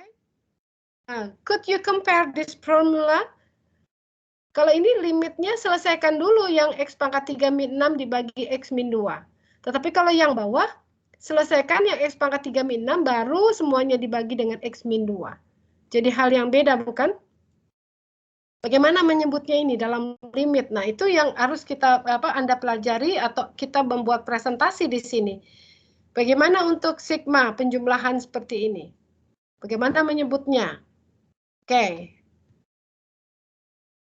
Nah, could you compare this formula? Kalau ini limitnya selesaikan dulu yang X pangkat 3 min 6 dibagi X min 2. Tetapi kalau yang bawah, selesaikan yang X pangkat 3 min 6 baru semuanya dibagi dengan X min 2. Jadi hal yang beda, bukan? Bagaimana menyebutnya ini dalam limit? Nah, itu yang harus kita Anda pelajari atau kita membuat presentasi di sini. Bagaimana untuk sigma penjumlahan seperti ini? Bagaimana menyebutnya? Oke.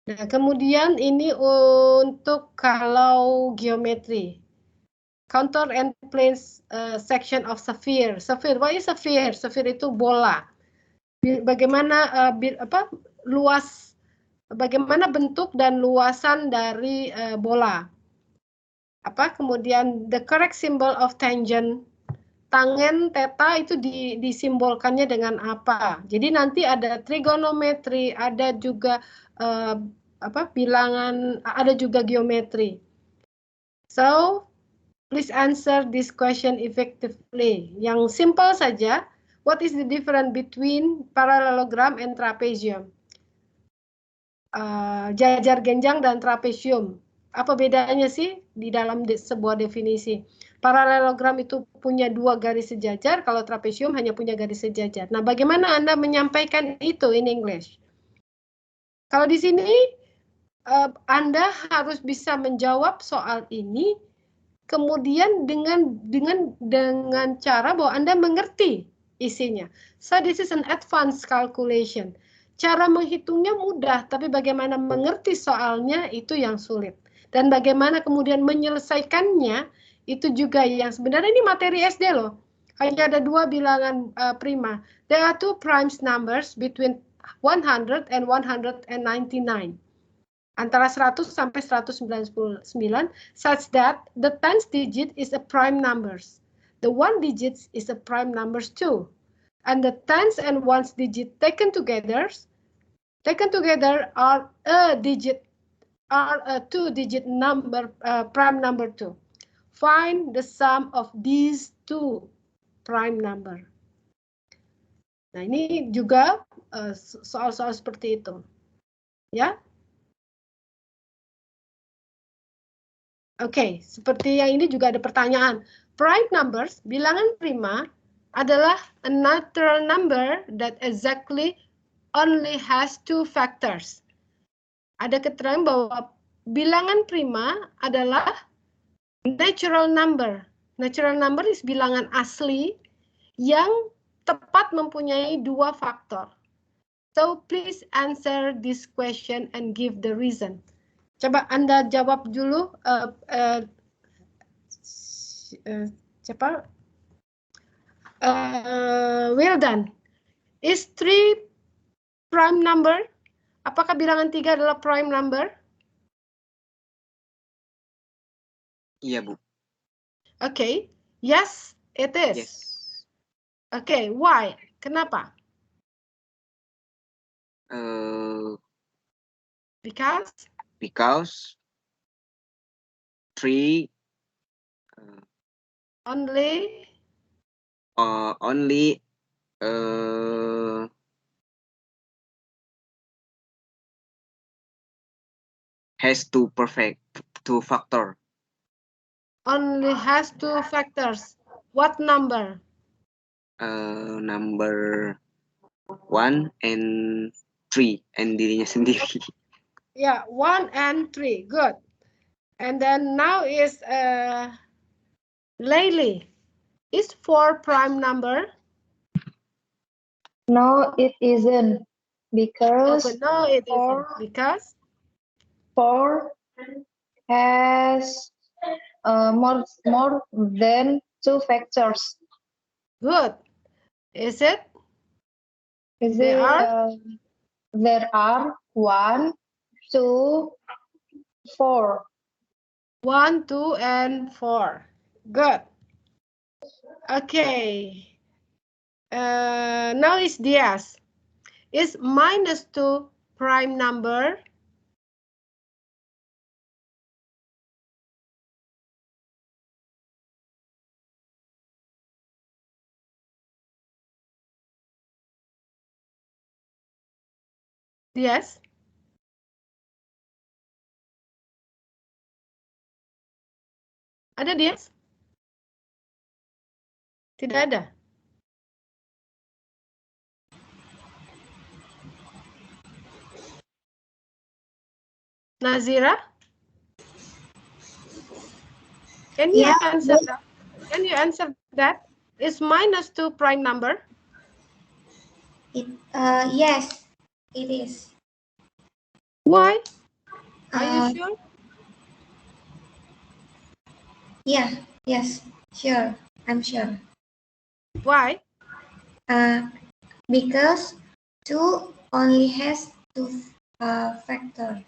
Nah, kemudian ini untuk kalau geometri. Contour and planes section of sphere. Sphere, what is sphere? Sphere itu bola. Bagaimana luas, bagaimana bentuk dan luasan dari bola. Kemudian the correct symbol of tangent. Tangen theta itu disimbolkannya dengan apa? Jadi nanti ada trigonometri, ada juga bilangan, ada juga geometri. So please answer this question effectively. Yang simple saja. What is the difference between parallelogram and trapezium? Jajar genjang dan trapezium. Apa bedanya sih di dalam sebuah definisi? Parallelogram itu punya 2 garis sejajar, kalau trapezium hanya punya garis sejajar. Nah, bagaimana Anda menyampaikan itu in English? Kalau di sini Anda harus bisa menjawab soal ini, kemudian dengan cara bahwa Anda mengerti isinya. So this is an advanced calculation. Cara menghitungnya mudah, tapi bagaimana mengerti soalnya itu yang sulit. Dan bagaimana kemudian menyelesaikannya itu juga yang sebenarnya ini materi SD loh. Hanya ada 2 bilangan prima. There are 2 prime numbers between 100 and 199. Antara 100 sampai 199 such that the 10th digit is a prime numbers. The 1 digit is a prime numbers too. And the 10th and 1st digit taken together are a 2-digit number, prime number 2. Find the sum of these 2 prime number. Nah, ini juga soal-soal seperti itu. Ya. Oke, seperti yang ini juga ada pertanyaan. Prime numbers, bilangan prima, adalah a natural number that exactly only has 2 factors. Ada keterangan bahwa bilangan prima adalah natural number. Natural number is bilangan asli yang tepat mempunyai 2 faktor. So please answer this question and give the reason. Coba Anda jawab dulu. Siapa? Well done. Is 3 prime number? Apakah bilangan 3 adalah prime number? Iya, Bu. Okay. Yes, it is. Yes. Okay, why? Kenapa? Because 3 only has two factor. Only has 2 factors. What number? Number 1 and 3 and dirinya sendiri. Yeah, 1 and 3. Good. And then now is Layli. Is 4 prime number? No, it isn't. Because No, it isn't. 4 Because 4 has more than 2 factors. good. Is it? There are 1, 2, 4. 1, 2, and 4. Good. Okay. Now is Diaz. Is -2 prime number? Yes. Ada Diaz? Tidak ada. Nazira? Can you answer that? Can you answer that? Is -2 prime number? Yes, it is. Why? Are you sure? Yeah, yes, sure. I'm sure. Why? Because 2 only has 2 factor.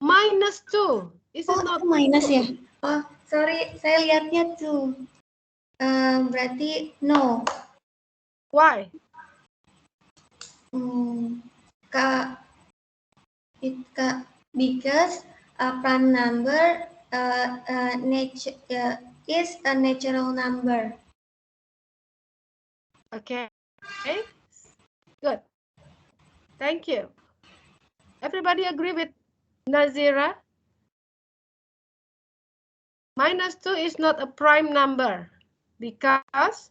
-2. Is it not minus 2? ya? Oh, sorry, saya lihatnya 2. Berarti no. Why? Because prime number is a natural number. Okay. Good. Thank you. Everybody agree with Nazira? -2 is not a prime number because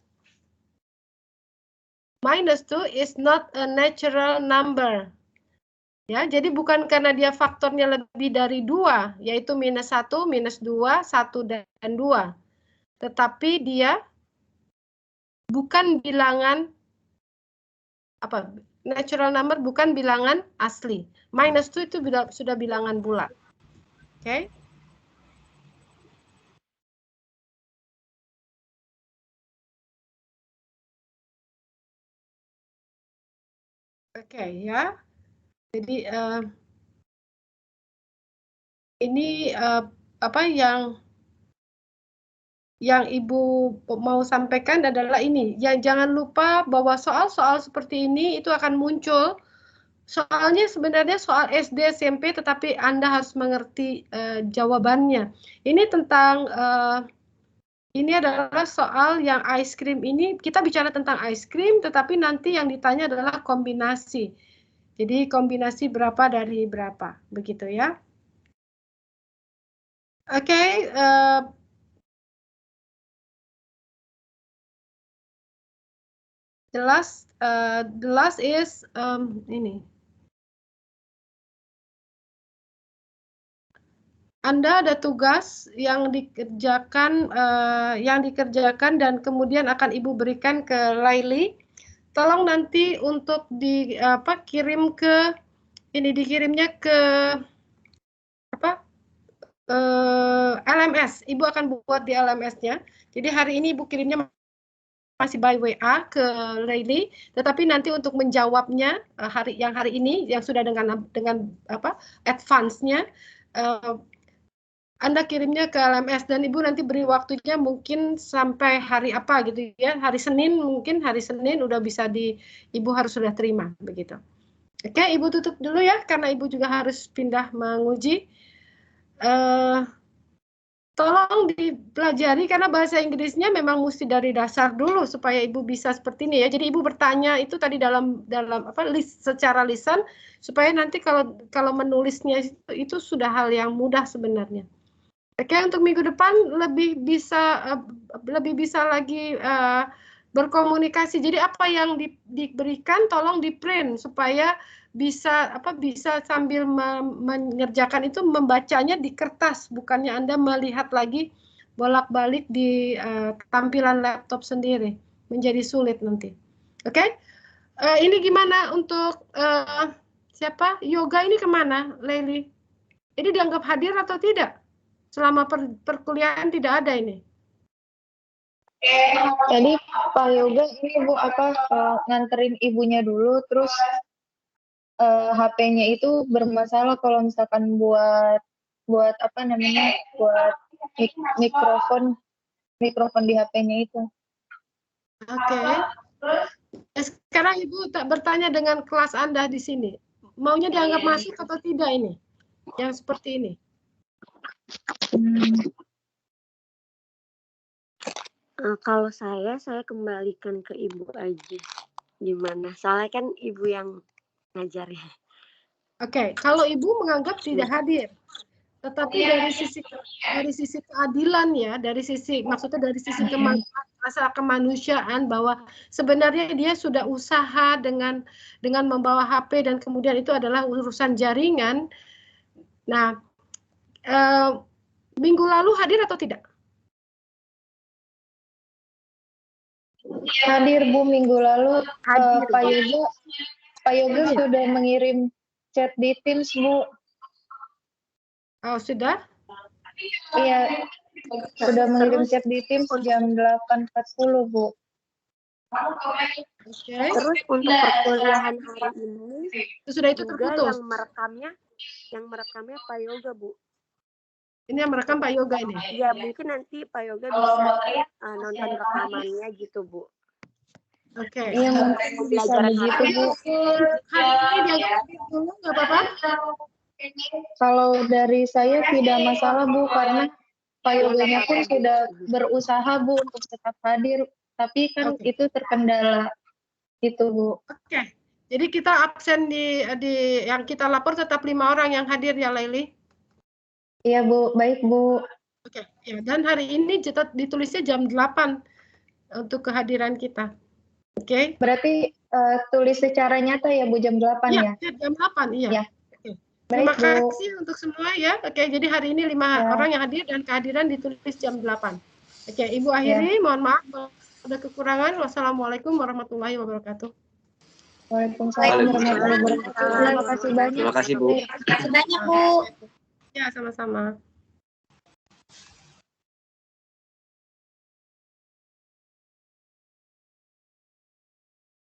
-2 is not a natural number. Ya, jadi bukan karena dia faktornya lebih dari 2, yaitu -1, -2, 1, dan 2. Tetapi dia bukan bilangan, natural number bukan bilangan asli. -2 itu sudah bilangan bulat. Oke. Oke, ya. Jadi ini apa yang Ibu mau sampaikan adalah ini. Ya, jangan lupa bahwa soal-soal seperti ini itu akan muncul. Soalnya sebenarnya soal SD, SMP, tetapi Anda harus mengerti jawabannya. Ini tentang ini adalah soal yang ice cream ini. Kita bicara tentang ice cream, tetapi nanti yang ditanya adalah kombinasi. Jadi kombinasi berapa dari berapa, begitu ya. Oke, the last is ini. Anda ada tugas yang dikerjakan dan kemudian akan Ibu berikan ke Laili. tolong nanti untuk kirim ke dikirimnya ke LMS. Ibu akan buat di LMS-nya. Jadi hari ini Ibu kirimnya masih by WA ke Layli, tetapi nanti untuk menjawabnya hari ini yang sudah dengan advance-nya Anda kirimnya ke LMS dan Ibu nanti beri waktunya mungkin sampai hari apa gitu ya. Hari Senin udah bisa Ibu harus sudah terima begitu. Oke, Ibu tutup dulu ya karena Ibu juga harus pindah menguji. Tolong dipelajari karena bahasa Inggrisnya memang mesti dari dasar dulu supaya Ibu bisa seperti ini ya. Jadi Ibu bertanya itu tadi dalam secara lisan supaya nanti kalau menulisnya itu sudah hal yang mudah sebenarnya. Oke, untuk minggu depan lebih bisa lagi berkomunikasi. Jadi apa yang diberikan tolong di print supaya bisa sambil mengerjakan itu membacanya di kertas, bukannya Anda melihat lagi bolak-balik di tampilan laptop sendiri, menjadi sulit nanti. Oke? Ini gimana untuk siapa? Yoga ini kemana, Leili? Ini dianggap hadir atau tidak? Selama perkuliahan tidak ada ini. Tadi Pak Yoga ini Bu nganterin ibunya dulu, terus HP-nya itu bermasalah kalau misalkan buat buat mikrofon di HP-nya itu. Oke. Sekarang Ibu tak bertanya dengan kelas Anda di sini. Maunya dianggap masuk atau tidak ini? Yang seperti ini. Kalau saya kembalikan ke Ibu aja. Gimana? Soalnya kan Ibu yang ngajar ya. Oke, kalau Ibu menganggap tidak hadir, tetapi dari sisi keadilan ya, maksudnya dari sisi rasa kemanusiaan bahwa sebenarnya dia sudah usaha dengan membawa HP dan kemudian itu adalah urusan jaringan. Nah, minggu lalu hadir atau tidak? Hadir Bu minggu lalu. Pak Yoga sudah mengirim chat di Teams Bu. Oh, sudah? Iya, sudah mengirim chat di Teams jam 8.40 Bu. Okay. Terus untuk perkuliahan hari ini sudah itu juga terputus. yang merekamnya Pak Yoga Bu. Ini yang merekam Pak Yoga ini? Ya mungkin nanti Pak Yoga bisa nonton rekamannya gitu Bu. Oke. Iya mungkin bisa begitu Bu. Hari ini dia dulu nggak apa-apa? Kalau dari saya tidak masalah Bu karena Pak Yoganya pun sudah berusaha Bu untuk tetap hadir, tapi kan itu terkendala itu Bu. Oke. Jadi kita absen di yang kita lapor tetap 5 orang yang hadir ya Laili? Iya Bu, baik Bu. Oke, ya, dan hari ini ditulisnya jam 8 untuk kehadiran kita. Oke. Berarti tulis secara nyata ya Bu jam 8 ya? Iya, jam 8 iya. Ya. Oke. Baik, Terima kasih untuk semua ya. Oke, jadi hari ini 5 orang yang hadir dan kehadiran ditulis jam 8. Oke, Ibu akhiri, mohon maaf ada kekurangan. Wassalamualaikum warahmatullahi wabarakatuh. Waalaikumsalam warahmatullahi wabarakatuh. Terima kasih banyak. Terima kasih Bu. Terima kasih banyak Bu. Ya, sama-sama.